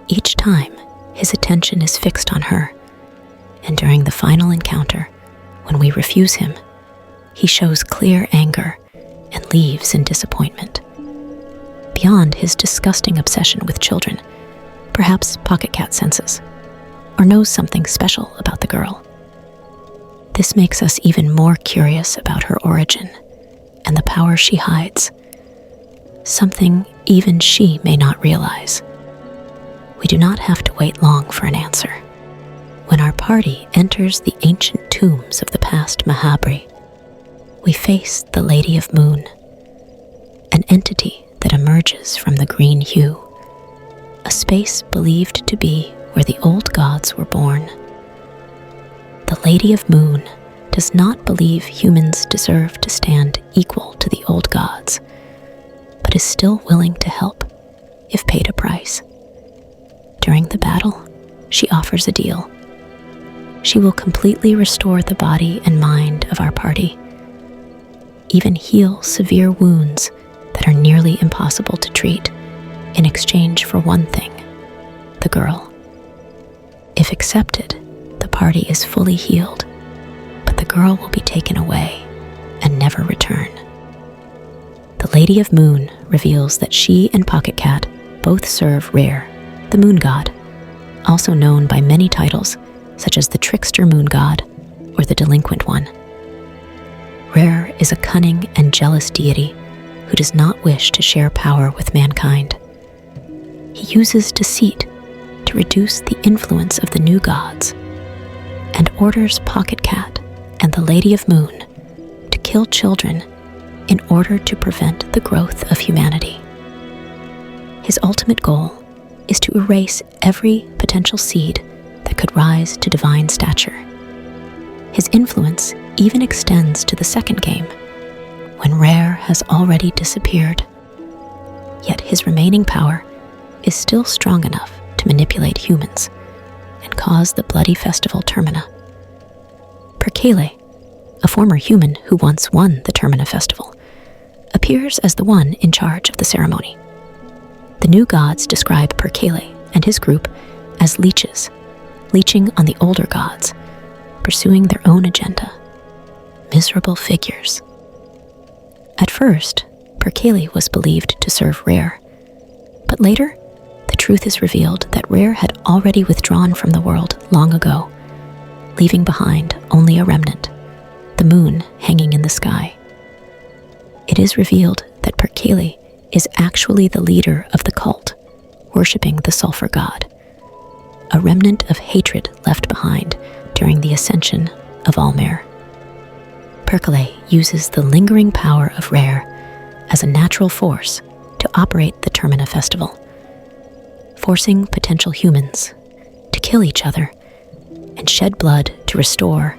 Each time, his attention is fixed on her, and during the final encounter, when we refuse him, he shows clear anger and leaves in disappointment. Beyond his disgusting obsession with children, perhaps POCKETCAT senses or knows something special about the girl. This makes us even more curious about her origin and the power she hides, something even she may not realize. We do not have to wait long for an answer. When our party enters the ancient tombs of the past Mahabri, we face the Lady of Moon, an entity that emerges from the green hue, a space believed to be where the old gods were born. The Lady of Moon does not believe humans deserve to stand equal to the old gods, but is still willing to help if paid a price. During the battle, she offers a deal. She will completely restore the body and mind of our party, even heal severe wounds that are nearly impossible to treat in exchange for one thing, the girl. If accepted, the party is fully healed, but the girl will be taken away and never return. The Lady of Moon reveals that she and POCKETCAT both serve RHER, the moon god, also known by many titles such as the trickster moon god or the delinquent one. RHER is a cunning and jealous deity who does not wish to share power with mankind. He uses deceit to reduce the influence of the new gods and orders POCKETCAT and the Lady of Moon to kill children in order to prevent the growth of humanity. His ultimate goal is to erase every potential seed that could rise to divine stature. His influence even extends to the second game, when RHER has already disappeared. Yet his remaining power is still strong enough to manipulate humans and cause the bloody festival Termina. Perkele, a former human who once won the Termina festival, appears as the one in charge of the ceremony. The new gods describe Perkele and his group as leeches, leeching on the older gods, pursuing their own agenda. Miserable figures. At first, Perkele was believed to serve RHER, but later, the truth is revealed that RHER had already withdrawn from the world long ago, leaving behind only a remnant, the moon hanging in the sky. It is revealed that Perkele is actually the leader of the cult, worshipping the sulfur god, a remnant of hatred left behind during the ascension of Almer. Perkele uses the lingering power of RHER as a natural force to operate the Termina festival, forcing potential humans to kill each other and shed blood to restore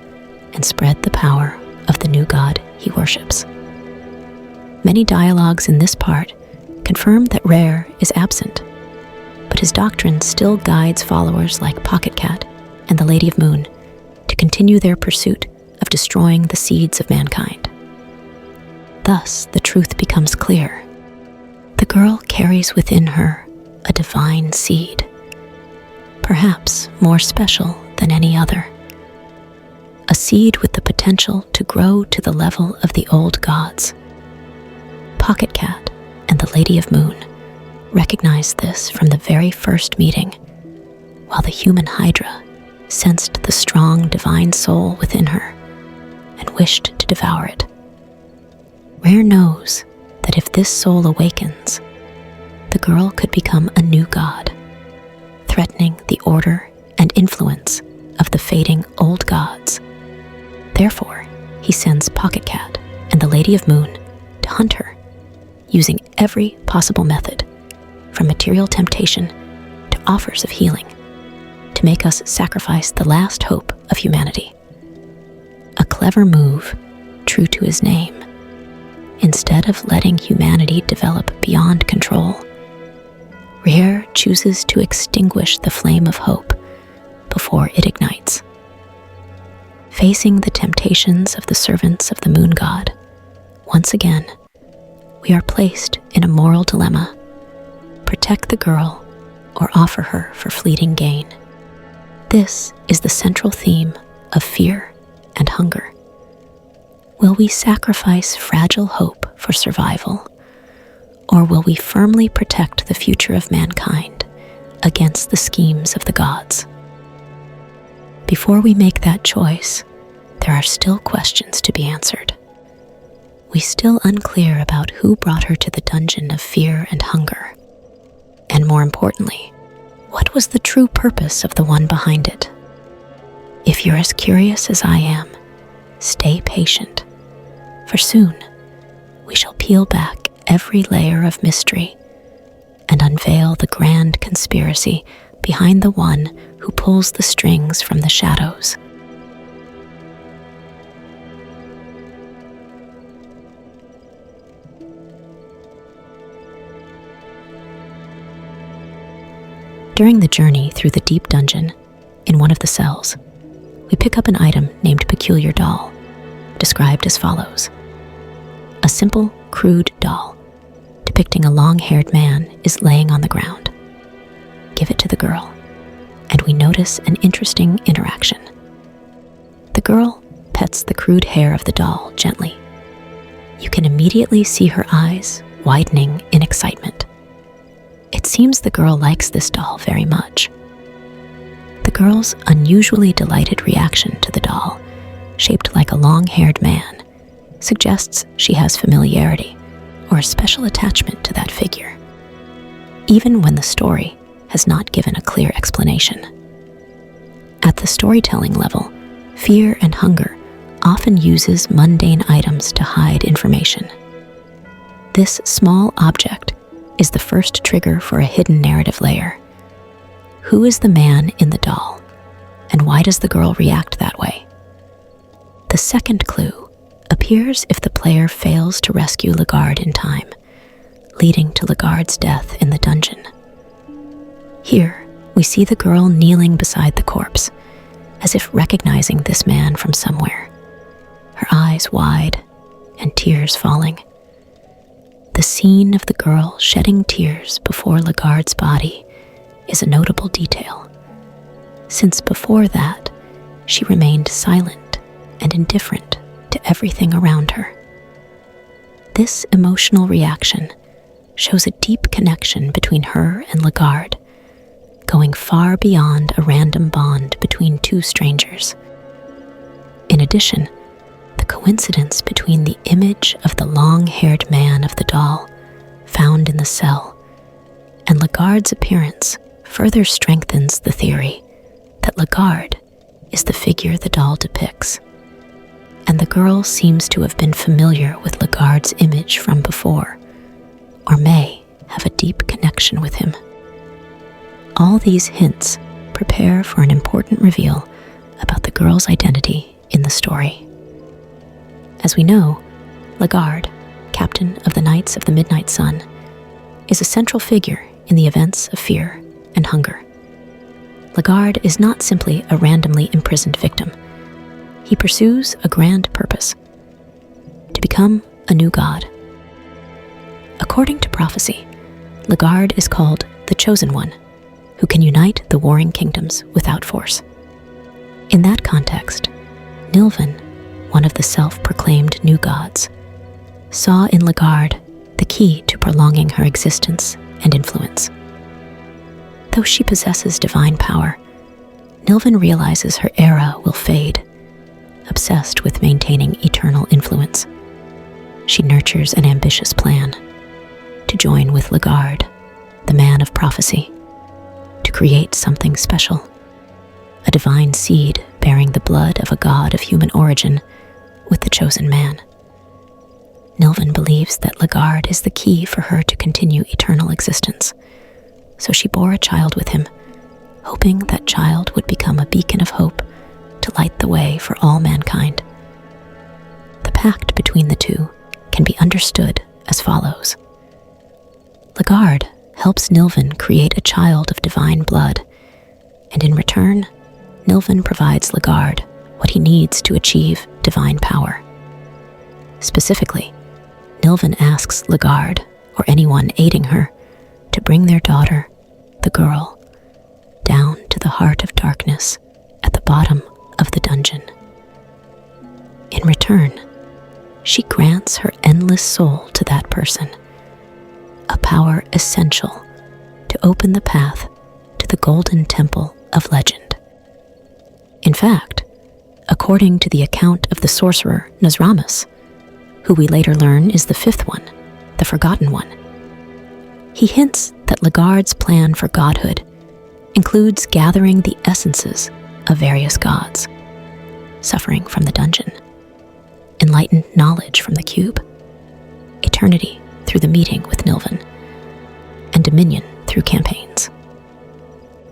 and spread the power of the new god he worships. Many dialogues in this part confirm that RHER is absent, but his doctrine still guides followers like POCKETCAT and the Lady of Moon to continue their pursuit of destroying the seeds of mankind. Thus, the truth becomes clear. The girl carries within her a divine seed, perhaps more special than any other. A seed with the potential to grow to the level of the old gods. POCKETCAT and the Lady of Moon recognized this from the very first meeting, while the human HYDRA sensed the strong divine soul within her and wished to devour it. RHER knows that if this soul awakens, the girl could become a new god, threatening the order and influence of the fading old gods. Therefore, he sends POCKETCAT and the Lady of Moon to hunt her, using every possible method, from material temptation to offers of healing, to make us sacrifice the last hope of humanity. A clever move, true to his name. Instead of letting humanity develop beyond control, RHER chooses to extinguish the flame of hope before it ignites. Facing the temptations of the servants of the moon god, once again, we are placed in a moral dilemma: protect the girl or offer her for fleeting gain. This is the central theme of fear and hunger. Will we sacrifice fragile hope for survival, or will we firmly protect the future of mankind against the schemes of the gods? Before we make that choice, there are still questions to be answered. We still unclear about who brought her to the dungeon of fear and hunger. And more importantly, what was the true purpose of the one behind it? If you're as curious as I am, stay patient, for soon we shall peel back every layer of mystery and unveil the grand conspiracy behind the one who pulls the strings from the shadows. During the journey through the deep dungeon, in one of the cells, we pick up an item named Peculiar Doll, described as follows. A simple, crude doll, depicting a long-haired man, is laying on the ground. Give it to the girl, and we notice an interesting interaction. The girl pets the crude hair of the doll gently. You can immediately see her eyes widening in excitement. It seems the girl likes this doll very much. The girl's unusually delighted reaction to the doll, shaped like a long-haired man, suggests she has familiarity or a special attachment to that figure, even when the story has not given a clear explanation. At the storytelling level, fear and hunger often uses mundane items to hide information. This small object is the first trigger for a hidden narrative layer. Who is the man in the doll, and why does the girl react that way? The second clue appears if the player fails to rescue Lagarde in time, leading to Lagarde's death in the dungeon. Here, we see the girl kneeling beside the corpse, as if recognizing this man from somewhere, her eyes wide and tears falling. The scene of the girl shedding tears before Lagarde's body is a notable detail, since before that, she remained silent and indifferent to everything around her. This emotional reaction shows a deep connection between her and Lagarde, going far beyond a random bond between two strangers. In addition, the coincidence between the image of the long-haired man of the doll found in the cell and Lagarde's appearance further strengthens the theory that Lagarde is the figure the doll depicts, and the girl seems to have been familiar with Lagarde's image from before, or may have a deep connection with him. All these hints prepare for an important reveal about the girl's identity in the story. As we know, Lagarde, captain of the Knights of the Midnight Sun, is a central figure in the events of fear and hunger. Lagarde is not simply a randomly imprisoned victim. He pursues a grand purpose: to become a new god. According to prophecy, Lagarde is called the Chosen One, who can unite the warring kingdoms without force. In that context, NILVAN, one of the self-proclaimed new gods, saw in LaGarde the key to prolonging her existence and influence. Though she possesses divine power, NILVAN realizes her era will fade, obsessed with maintaining eternal influence. She nurtures an ambitious plan to join with LaGarde, the man of prophecy, to create something special, a divine seed bearing the blood of a god of human origin with the chosen man. NILVAN believes that LaGarde is the key for her to continue eternal existence, so she bore a child with him, hoping that child would become a beacon of hope to light the way for all mankind. The pact between the two can be understood as follows. LaGarde helps NILVAN create a child of divine blood, and in return, NILVAN provides LaGarde what he needs to achieve divine power. Specifically, NILVAN asks LaGarde, or anyone aiding her, to bring their daughter, the girl, down to the heart of darkness at the bottom of the dungeon. In return, she grants her endless soul to that person, a power essential to open the path to the golden temple of legend. In fact, according to the account of the sorcerer Nazramas, who we later learn is the fifth one, the Forgotten One, he hints that LaGarde's plan for godhood includes gathering the essences of various gods, suffering from the dungeon, enlightened knowledge from the cube, eternity through the meeting with NILVAN, and dominion through campaigns.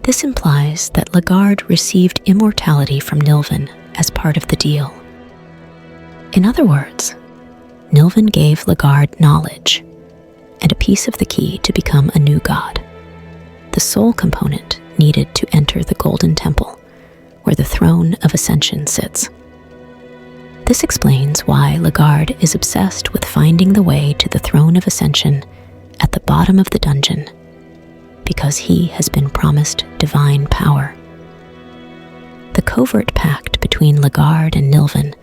This implies that LaGarde received immortality from NILVAN as part of the deal. In other words, NILVAN gave LaGarde knowledge and a piece of the key to become a new god, the soul component needed to enter the Golden Temple, where the throne of ascension sits. This explains why LaGarde is obsessed with finding the way to the throne of ascension at the bottom of the dungeon, because he has been promised divine power. The covert pact between LaGarde and NILVAN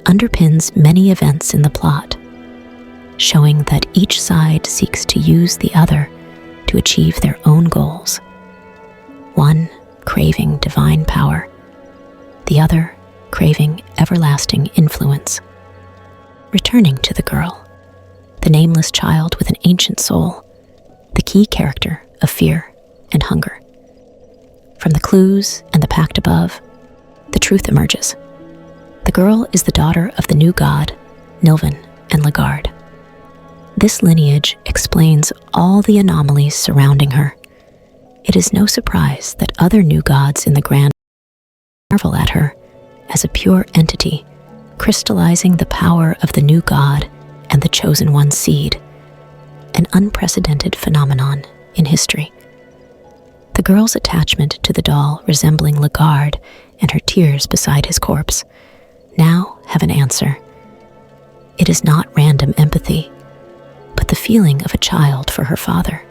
underpins many events in the plot, showing that each side seeks to use the other to achieve their own goals. One craving divine power, the other craving everlasting influence. Returning to the girl, the nameless child with an ancient soul, the key character of fear and hunger. From the clues and the pact above, the truth emerges. The girl is the daughter of the new god, NILVAN and LaGarde. This lineage explains all the anomalies surrounding her. It is no surprise that other new gods in the grand marvel at her as a pure entity, crystallizing the power of the new god and the chosen one's seed, an unprecedented phenomenon in history. The girl's attachment to the doll resembling LaGarde and her tears beside his corpse now have an answer. It is not random empathy, but the feeling of a child for her father.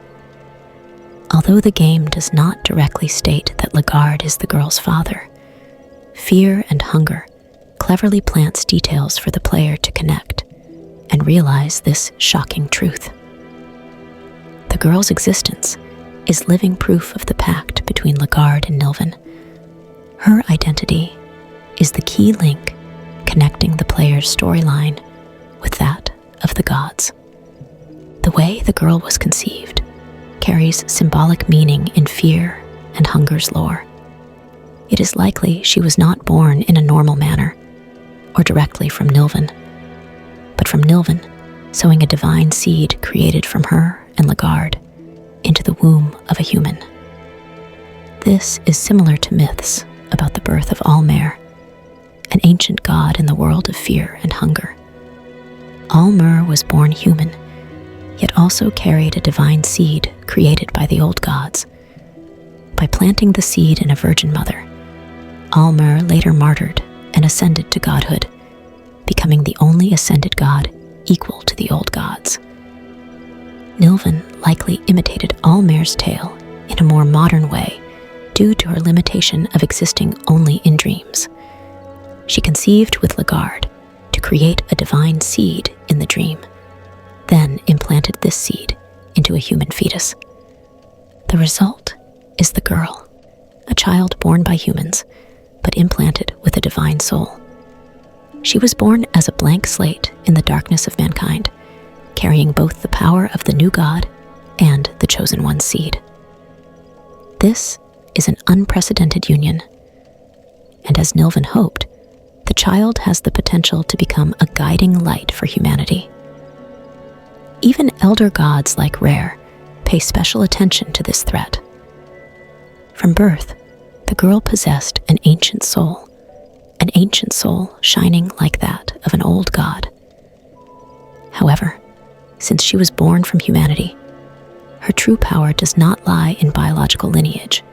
Although the game does not directly state that LaGarde is the girl's father, fear and hunger cleverly plants details for the player to connect and realize this shocking truth. The girl's existence is living proof of the pact between LaGarde and NILVAN. Her identity is the key link connecting the player's storyline with that of the gods. The way the girl was conceived carries symbolic meaning in fear and hunger's lore. It is likely she was not born in a normal manner or directly from NILVAN, but from NILVAN sowing a divine seed created from her and LaGarde into the womb of a human. This is similar to myths about the birth of RHER, an ancient god in the world of fear and hunger. RHER was born human, yet also carried a divine seed created by the old gods. By planting the seed in a virgin mother, RHER later martyred and ascended to godhood, becoming the only ascended god equal to the old gods. NILVAN likely imitated Almer's tale in a more modern way due to her limitation of existing only in dreams. She conceived with Lagarde to create a divine seed in the dream, then implanted this seed into a human fetus. The result is the girl, a child born by humans, but implanted with a divine soul. She was born as a blank slate in the darkness of mankind, carrying both the power of the new God and the chosen one's seed. This is an unprecedented union, and as NILVAN hoped, the child has the potential to become a guiding light for humanity. Even elder gods like RHER pay special attention to this threat. From birth, the girl possessed an ancient soul shining like that of an old god. However, since she was born from humanity, her true power does not lie in biological lineage,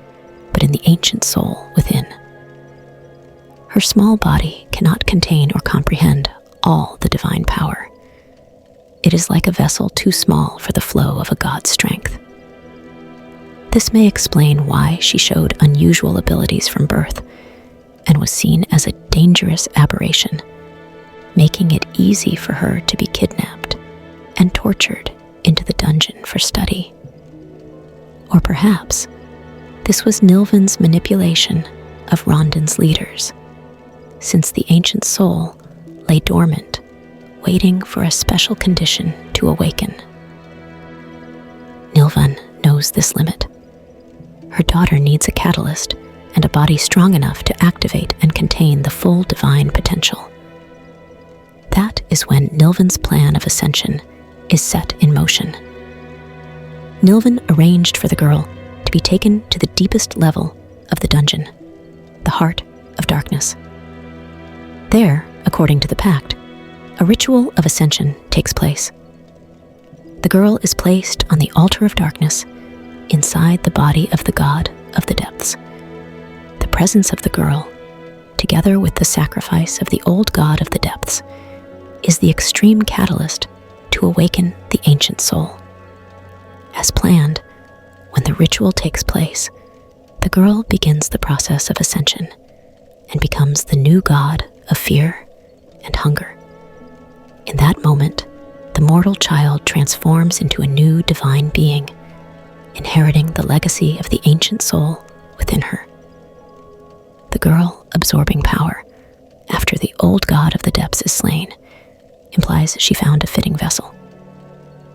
but in the ancient soul within. Her small body cannot contain or comprehend all the divine power. It is like a vessel too small for the flow of a god's strength. This may explain why she showed unusual abilities from birth and was seen as a dangerous aberration, making it easy for her to be kidnapped and tortured into the dungeon for study. Or perhaps this was NILVAN's manipulation of Rondon's leaders, since the ancient soul lay dormant, waiting for a special condition to awaken. NILVAN knows this limit. Her daughter needs a catalyst and a body strong enough to activate and contain the full divine potential. That is when NILVAN's plan of ascension is set in motion. NILVAN arranged for the girl to be taken to the deepest level of the dungeon, the heart of darkness. There, according to the pact, a ritual of ascension takes place. The girl is placed on the altar of darkness inside the body of the god of the depths. The presence of the girl, together with the sacrifice of the old god of the depths, is the extreme catalyst to awaken the ancient soul. As planned, when the ritual takes place, the girl begins the process of ascension and becomes the new god of fear and hunger. In that moment, the mortal child transforms into a new divine being, inheriting the legacy of the ancient soul within her. The girl absorbing power after the old god of the depths is slain implies she found a fitting vessel.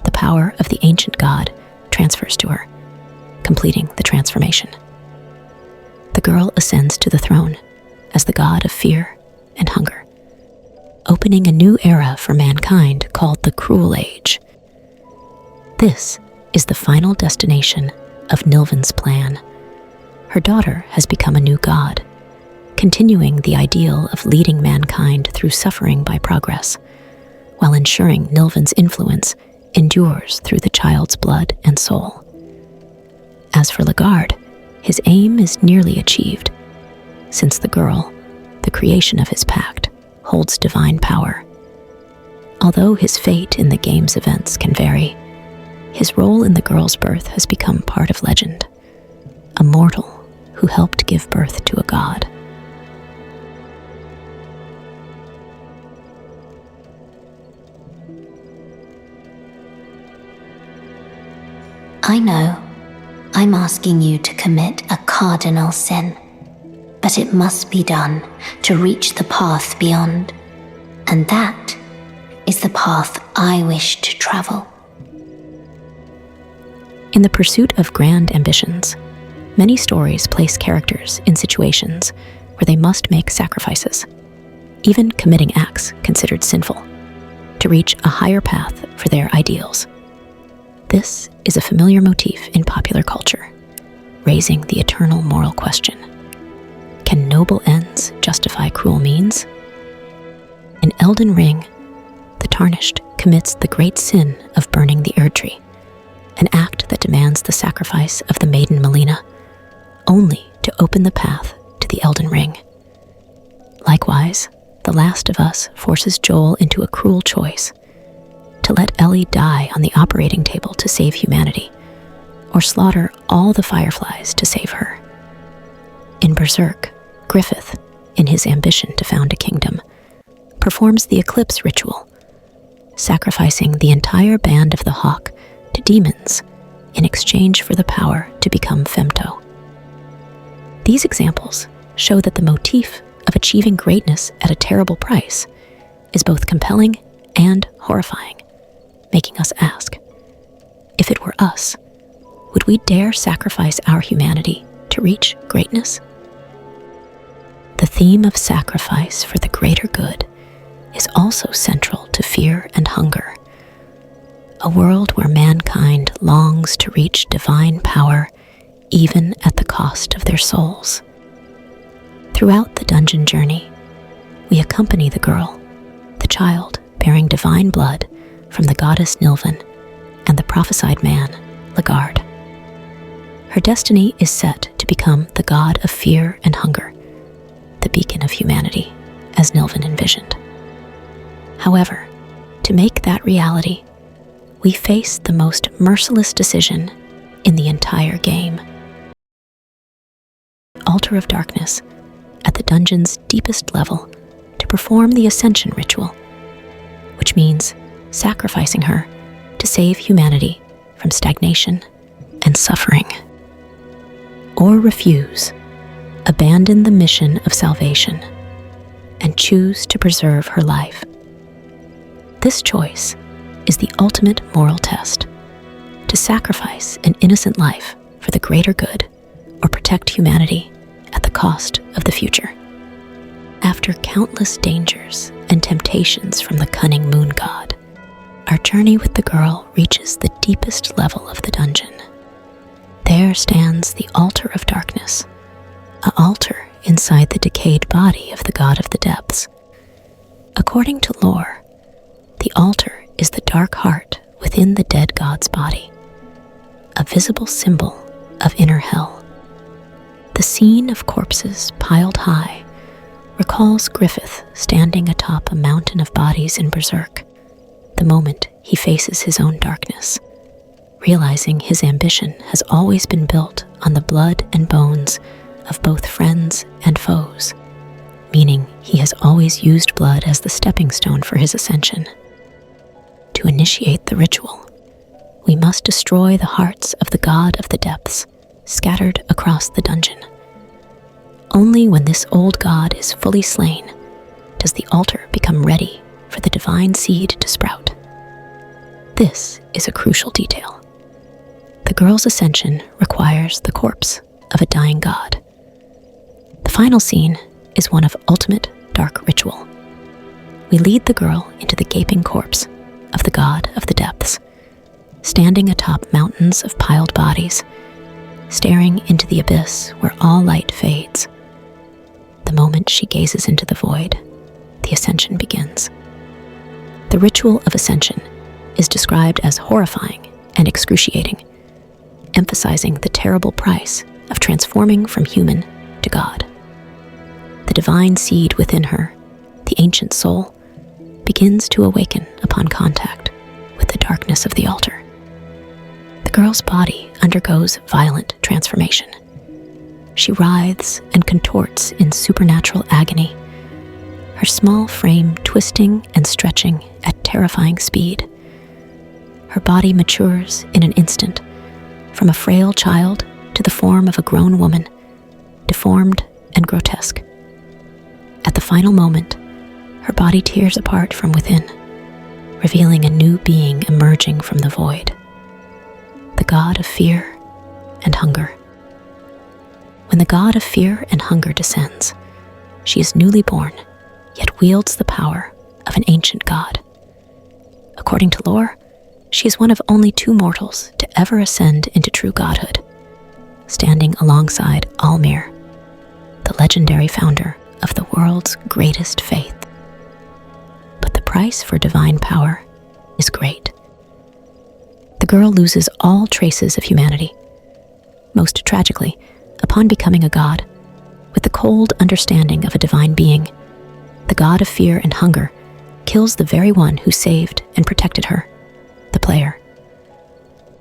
The power of the ancient god transfers to her, completing the transformation. The girl ascends to the throne as the god of fear and hunger, opening a new era for mankind called the Cruel Age. This is the final destination of NILVAN's plan. Her daughter has become a new god, continuing the ideal of leading mankind through suffering by progress, while ensuring NILVAN's influence endures through the child's blood and soul. As for Lagarde, his aim is nearly achieved, since the girl, the creation of his pact, holds divine power. Although his fate in the game's events can vary, his role in the girl's birth has become part of legend, a mortal who helped give birth to a god. I know I'm asking you to commit a cardinal sin, but it must be done to reach the path beyond, and that is the path I wish to travel. In the pursuit of grand ambitions, many stories place characters in situations where they must make sacrifices, even committing acts considered sinful, to reach a higher path for their ideals. This is a familiar motif in popular culture, raising the eternal moral question: can noble ends justify cruel means? In Elden Ring, the Tarnished commits the great sin of burning the Erdtree, an act that demands the sacrifice of the maiden Melina, only to open the path to the Elden Ring. Likewise, The Last of Us forces Joel into a cruel choice: to let Ellie die on the operating table to save humanity, or slaughter all the fireflies to save her. In Berserk, Griffith, in his ambition to found a kingdom, performs the eclipse ritual, sacrificing the entire band of the Hawk to demons in exchange for the power to become Femto. These examples show that the motif of achieving greatness at a terrible price is both compelling and horrifying, making us ask, if it were us, would we dare sacrifice our humanity to reach greatness? The theme of sacrifice for the greater good is also central to Fear and Hunger, a world where mankind longs to reach divine power even at the cost of their souls. Throughout the dungeon journey, we accompany the girl, the child bearing divine blood from the goddess NILVAN and the prophesied man, Lagarde. Her destiny is set to become the god of fear and hunger, the beacon of humanity, as NILVAN envisioned. However, to make that reality, we face the most merciless decision in the entire game. Altar of Darkness, at the dungeon's deepest level, to perform the Ascension ritual, which means sacrificing her to save humanity from stagnation and suffering. Or refuse, abandon the mission of salvation, and choose to preserve her life. This choice is the ultimate moral test: to sacrifice an innocent life for the greater good or protect humanity at the cost of the future. After countless dangers and temptations from the cunning moon god, our journey with the girl reaches the deepest level of the dungeon. There stands the Altar of Darkness, an altar inside the decayed body of the god of the depths. According to lore, the altar is the dark heart within the dead god's body, a visible symbol of inner hell. The scene of corpses piled high recalls Griffith standing atop a mountain of bodies in Berserk, the moment he faces his own darkness, realizing his ambition has always been built on the blood and bones of both friends and foes, meaning he has always used blood as the stepping stone for his ascension. To initiate the ritual, we must destroy the hearts of the god of the depths scattered across the dungeon. Only when this old god is fully slain does the altar become ready for the divine seed to sprout. This is a crucial detail. The girl's ascension requires the corpse of a dying god. The final scene is one of ultimate dark ritual. We lead the girl into the gaping corpse of the god of the depths, standing atop mountains of piled bodies, staring into the abyss where all light fades. The moment she gazes into the void, the ascension begins. The ritual of ascension is described as horrifying and excruciating, emphasizing the terrible price of transforming from human to God. The divine seed within her, the ancient soul, begins to awaken upon contact with the darkness of the altar. The girl's body undergoes violent transformation. She writhes and contorts in supernatural agony, her small frame twisting and stretching at terrifying speed. Her body matures in an instant, from a frail child to the form of a grown woman, deformed and grotesque. At the final moment, her body tears apart from within, revealing a new being emerging from the void, the god of fear and hunger. When the god of fear and hunger descends, she is newly born, yet wields the power of an ancient god. According to lore, she is one of only 2 mortals to ever ascend into true godhood, standing alongside Almir, the legendary founder of the world's greatest faith. But the price for divine power is great. The girl loses all traces of humanity. Most tragically, upon becoming a god, with the cold understanding of a divine being, the god of fear and hunger kills the very one who saved and protected her the player.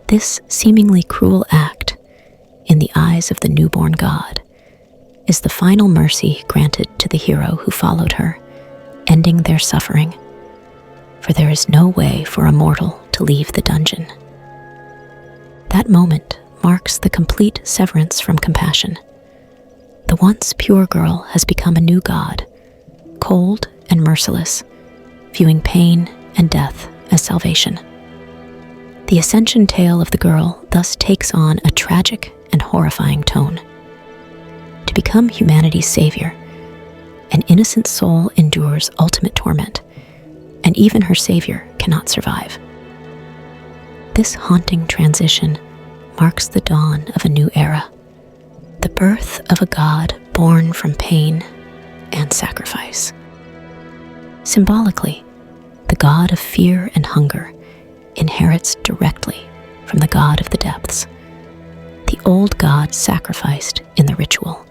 This seemingly cruel act, in the eyes of the newborn god, is the final mercy granted to the hero who followed her, ending their suffering, for there is no way for a mortal to leave the dungeon. That moment marks the complete severance from compassion. The once pure girl has become a new god, cold and merciless, viewing pain and death as salvation. The ascension tale of the girl thus takes on a tragic and horrifying tone. To become humanity's savior, an innocent soul endures ultimate torment, and even her savior cannot survive. This haunting transition marks the dawn of a new era, the birth of a god born from pain and sacrifice. Symbolically, the god of fear and hunger inherits directly from the god of the depths, the old god sacrificed in the ritual.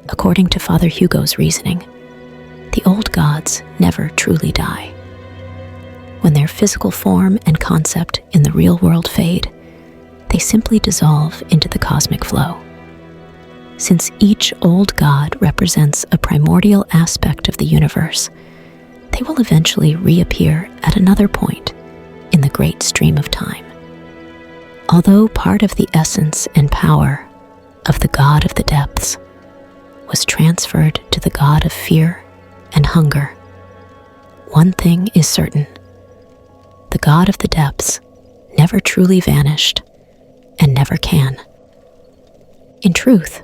According to Father Hugo's reasoning, the old gods never truly die. When their physical form and concept in the real world fade, they simply dissolve into the cosmic flow. Since each old god represents a primordial aspect of the universe, they will eventually reappear at another point in the great stream of time. Although part of the essence and power of the god of the depths was transferred to the god of fear and hunger, one thing is certain: the god of the depths never truly vanished and never can. In truth,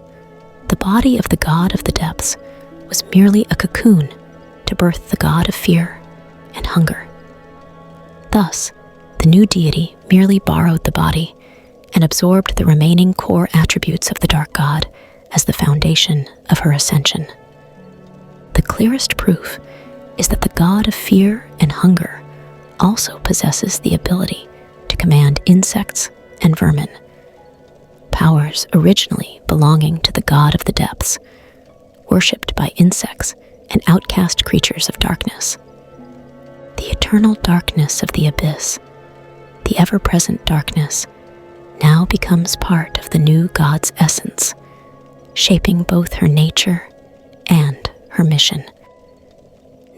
the body of the god of the depths was merely a cocoon to birth the god of fear and hunger. Thus, the new deity merely borrowed the body and absorbed the remaining core attributes of the dark god as the foundation of her ascension. The clearest proof is that the god of fear and hunger also possesses the ability to command insects and vermin, powers originally belonging to the god of the depths, worshipped by insects and outcast creatures of darkness. The eternal darkness of the abyss, the ever-present darkness, now becomes part of the new god's essence, shaping both her nature and her mission.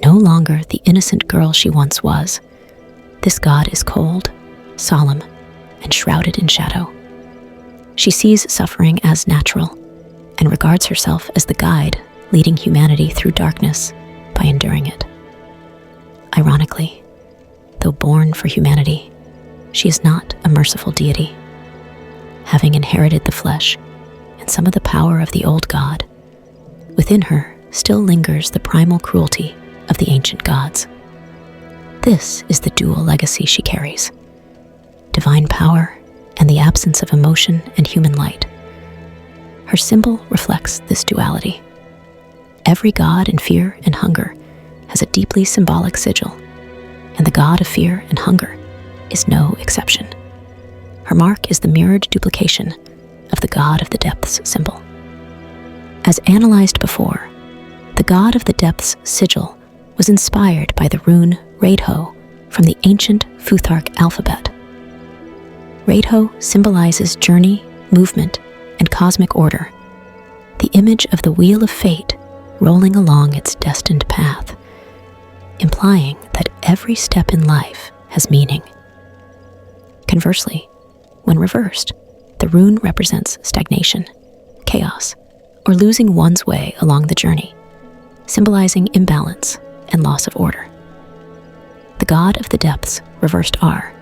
No longer the innocent girl she once was, this god is cold, solemn, and shrouded in shadow. She sees suffering as natural and regards herself as the guide leading humanity through darkness by enduring it. Ironically, though born for humanity, she is not a merciful deity. Having inherited the flesh and some of the power of the old god, within her still lingers the primal cruelty of the ancient gods. This is the dual legacy she carries: divine power and the absence of emotion and human light. Her symbol reflects this duality. Every god in fear and hunger has a deeply symbolic sigil, and the god of fear and hunger is no exception. Her mark is the mirrored duplication of the god of the depths symbol. As analyzed before, the god of the depths sigil was inspired by the rune RHER from the ancient Futhark alphabet. RHER symbolizes journey, movement, and cosmic order, the image of the wheel of fate rolling along its destined path, implying that every step in life has meaning. Conversely, when reversed, the rune represents stagnation, chaos, or losing one's way along the journey, symbolizing imbalance and loss of order. The god of the depths, reversed R,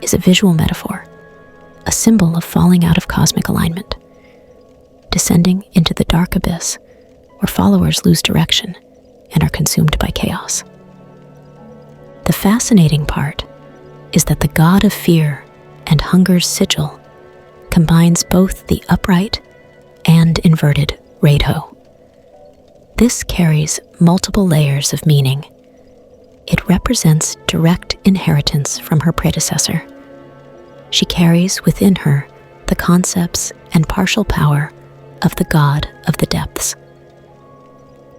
is a visual metaphor, a symbol of falling out of cosmic alignment, descending into the dark abyss where followers lose direction and are consumed by chaos. The fascinating part is that the god of fear and hunger's sigil combines both the upright and inverted RHER. This carries multiple layers of meaning. It represents direct inheritance from her predecessor. She carries within her the concepts and partial power of the god of the depths.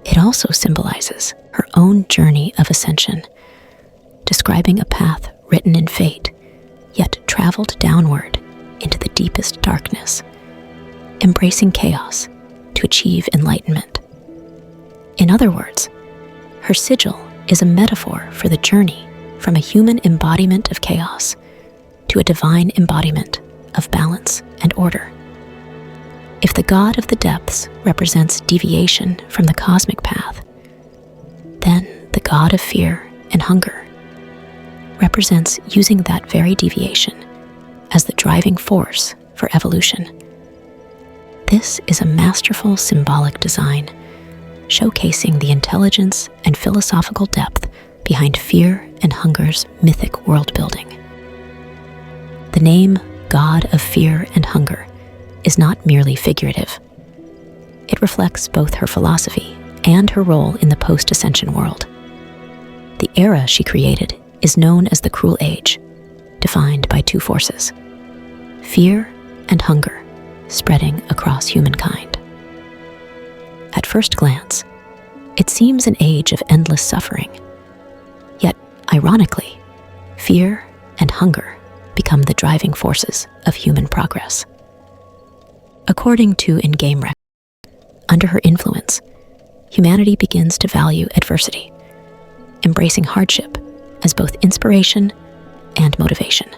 It also symbolizes her own journey of ascension, describing a path written in fate traveled downward into the deepest darkness, embracing chaos to achieve enlightenment. In other words, her sigil is a metaphor for the journey from a human embodiment of chaos to a divine embodiment of balance and order. If the god of the depths represents deviation from the cosmic path, then the god of fear and hunger represents using that very deviation as the driving force for evolution. This is a masterful symbolic design, showcasing the intelligence and philosophical depth behind fear and hunger's mythic world-building. The name God of Fear and Hunger is not merely figurative. It reflects both her philosophy and her role in the post-ascension world. The era she created is known as the Cruel Age, defined by two forces: fear and hunger, spreading across humankind. At first glance, it seems an age of endless suffering. Yet, ironically, fear and hunger become the driving forces of human progress. According to in-game records, under her influence, humanity begins to value adversity, embracing hardship as both inspiration and motivation.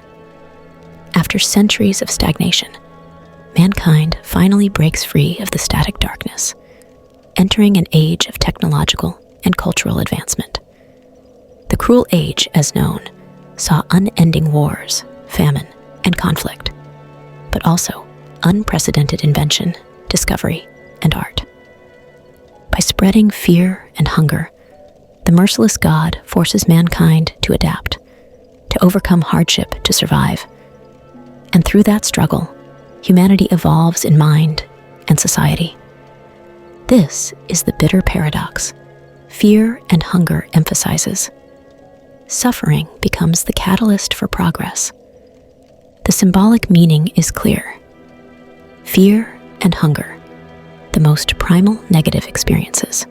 After centuries of stagnation, mankind finally breaks free of the static darkness, entering an age of technological and cultural advancement. The Cruel Age, as known, saw unending wars, famine, and conflict, but also unprecedented invention, discovery, and art. By spreading fear and hunger, the merciless God forces mankind to adapt, to overcome hardship to survive. And through that struggle, humanity evolves in mind and society. This is the bitter paradox fear and hunger emphasizes. Suffering becomes the catalyst for progress. The symbolic meaning is clear. Fear and hunger, the most primal negative experiences,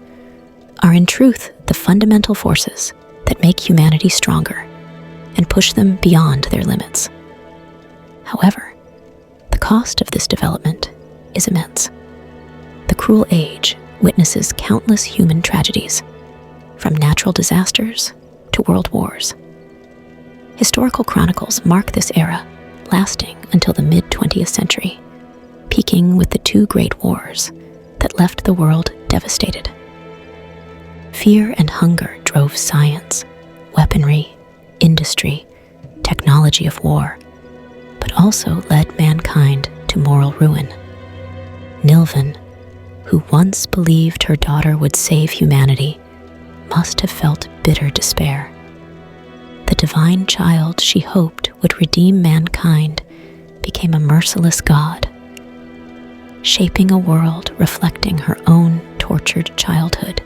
are in truth the fundamental forces that make humanity stronger and push them beyond their limits. However, the cost of this development is immense. The Cruel Age witnesses countless human tragedies, from natural disasters to world wars. Historical chronicles mark this era, lasting until the mid-20th century, peaking with the two great wars that left the world devastated. Fear and hunger drove science, weaponry, industry, technology of war, but also led mankind to moral ruin. NILVAN, who once believed her daughter would save humanity, must have felt bitter despair. The divine child she hoped would redeem mankind became a merciless god, shaping a world reflecting her own tortured childhood.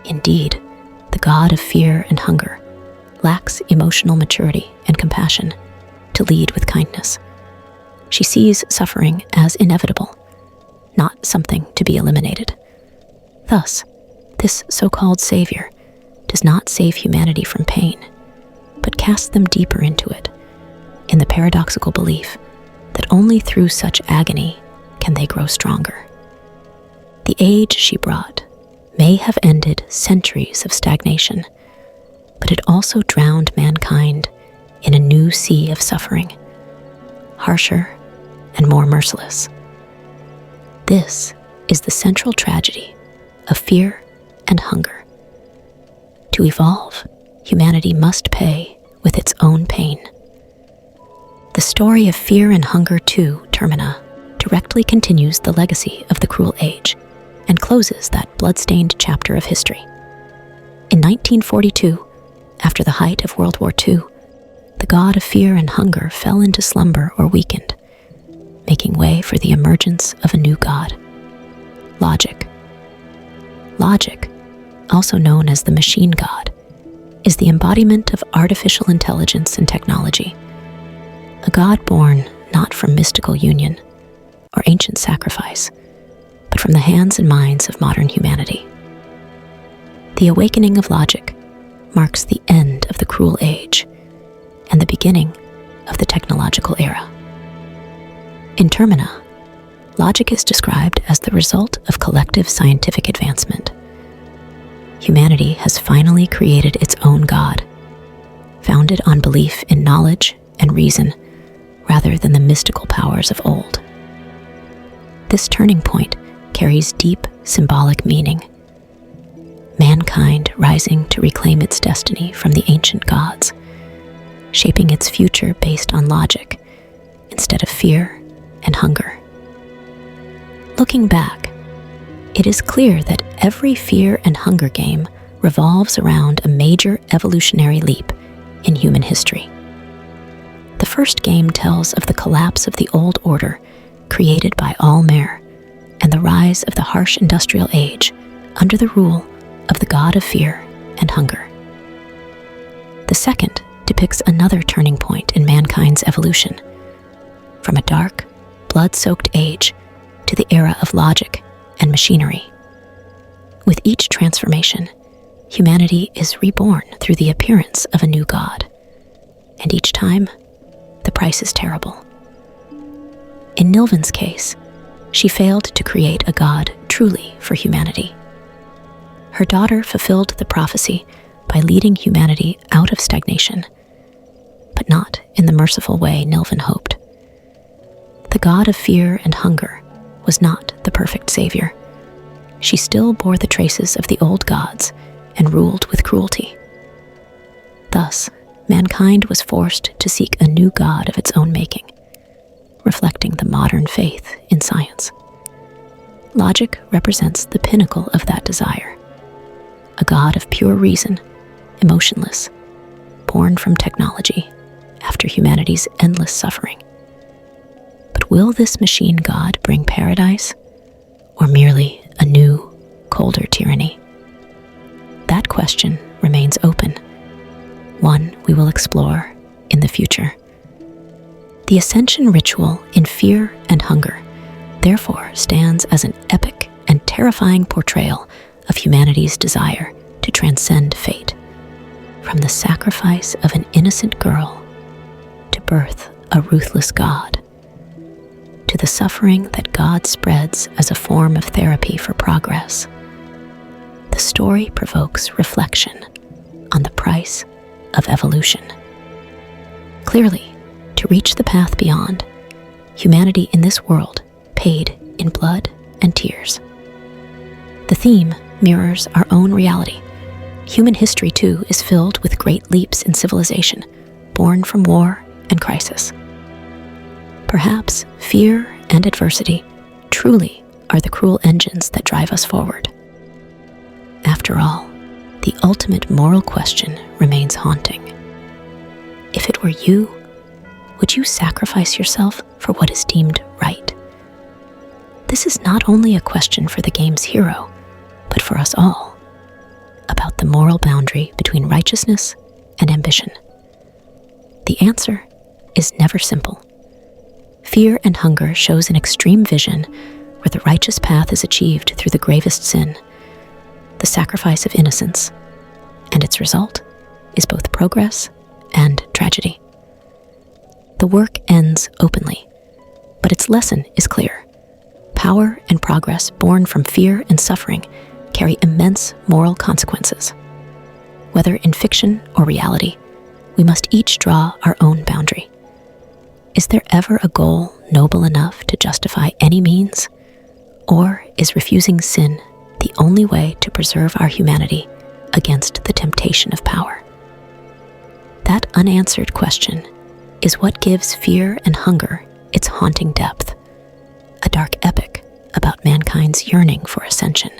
Indeed, the god of fear and hunger lacks emotional maturity and compassion to lead with kindness. She sees suffering as inevitable, not something to be eliminated. Thus, this so-called savior does not save humanity from pain, but casts them deeper into it, in the paradoxical belief that only through such agony can they grow stronger. The age she brought may have ended centuries of stagnation, but it also drowned mankind in a new sea of suffering, harsher and more merciless. This is the central tragedy of fear and hunger. To evolve, humanity must pay with its own pain. The story of Fear and Hunger 2, Termina, directly continues the legacy of the Cruel Age and closes that blood-stained chapter of history. In 1942, after the height of World War II, the god of fear and hunger fell into slumber or weakened, making way for the emergence of a new god, Logic. Logic, also known as the machine god, is the embodiment of artificial intelligence and technology, a god born not from mystical union or ancient sacrifice, but from the hands and minds of modern humanity. The awakening of Logic marks the end of the Cruel Age and and the beginning of the technological era. In Termina, logic is described as the result of collective scientific advancement. Humanity has finally created its own God, founded on belief in knowledge and reason rather than the mystical powers of old. This turning point carries deep symbolic meaning. Mankind rising to reclaim its destiny from the ancient gods, shaping its future based on logic instead of fear and hunger. Looking back, it is clear that every fear and hunger game revolves around a major evolutionary leap in human history. The first game tells of the collapse of the old order created by RHER and the rise of the harsh industrial age under the rule of the god of fear and hunger. The second depicts another turning point in mankind's evolution, from a dark, blood-soaked age to the era of logic and machinery. With each transformation, humanity is reborn through the appearance of a new god, and each time, the price is terrible. In NILVAN's case, she failed to create a god truly for humanity. Her daughter fulfilled the prophecy by leading humanity out of stagnation, but not in the merciful way NILVAN hoped. The god of fear and hunger was not the perfect savior. She still bore the traces of the old gods and ruled with cruelty. Thus, mankind was forced to seek a new god of its own making, reflecting the modern faith in science. Logic represents the pinnacle of that desire, a god of pure reason, emotionless, born from technology after humanity's endless suffering. But will this machine god bring paradise, or merely a new, colder tyranny? That question remains open, one we will explore in the future. The ascension ritual in Fear and Hunger therefore stands as an epic and terrifying portrayal of humanity's desire to transcend fate, from the sacrifice of an innocent girl to birth a ruthless god, to the suffering that God spreads as a form of therapy for progress. The story provokes reflection on the price of evolution. Clearly, to reach the path beyond, humanity in this world paid in blood and tears. The theme mirrors our own reality. Human history, too, is filled with great leaps in civilization, born from war and crisis. Perhaps fear and adversity truly are the cruel engines that drive us forward. After all, the ultimate moral question remains haunting. If it were you, would you sacrifice yourself for what is deemed right? This is not only a question for the game's hero, but for us all, about the moral boundary between righteousness and ambition. The answer is never simple. Fear and Hunger shows an extreme vision where the righteous path is achieved through the gravest sin, the sacrifice of innocence, and its result is both progress and tragedy. The work ends openly, but its lesson is clear. Power and progress born from fear and suffering carry immense moral consequences. Whether in fiction or reality, we must each draw our own boundary. Is there ever a goal noble enough to justify any means? Or is refusing sin the only way to preserve our humanity against the temptation of power? That unanswered question is what gives Fear and Hunger its haunting depth, a dark epic about mankind's yearning for ascension.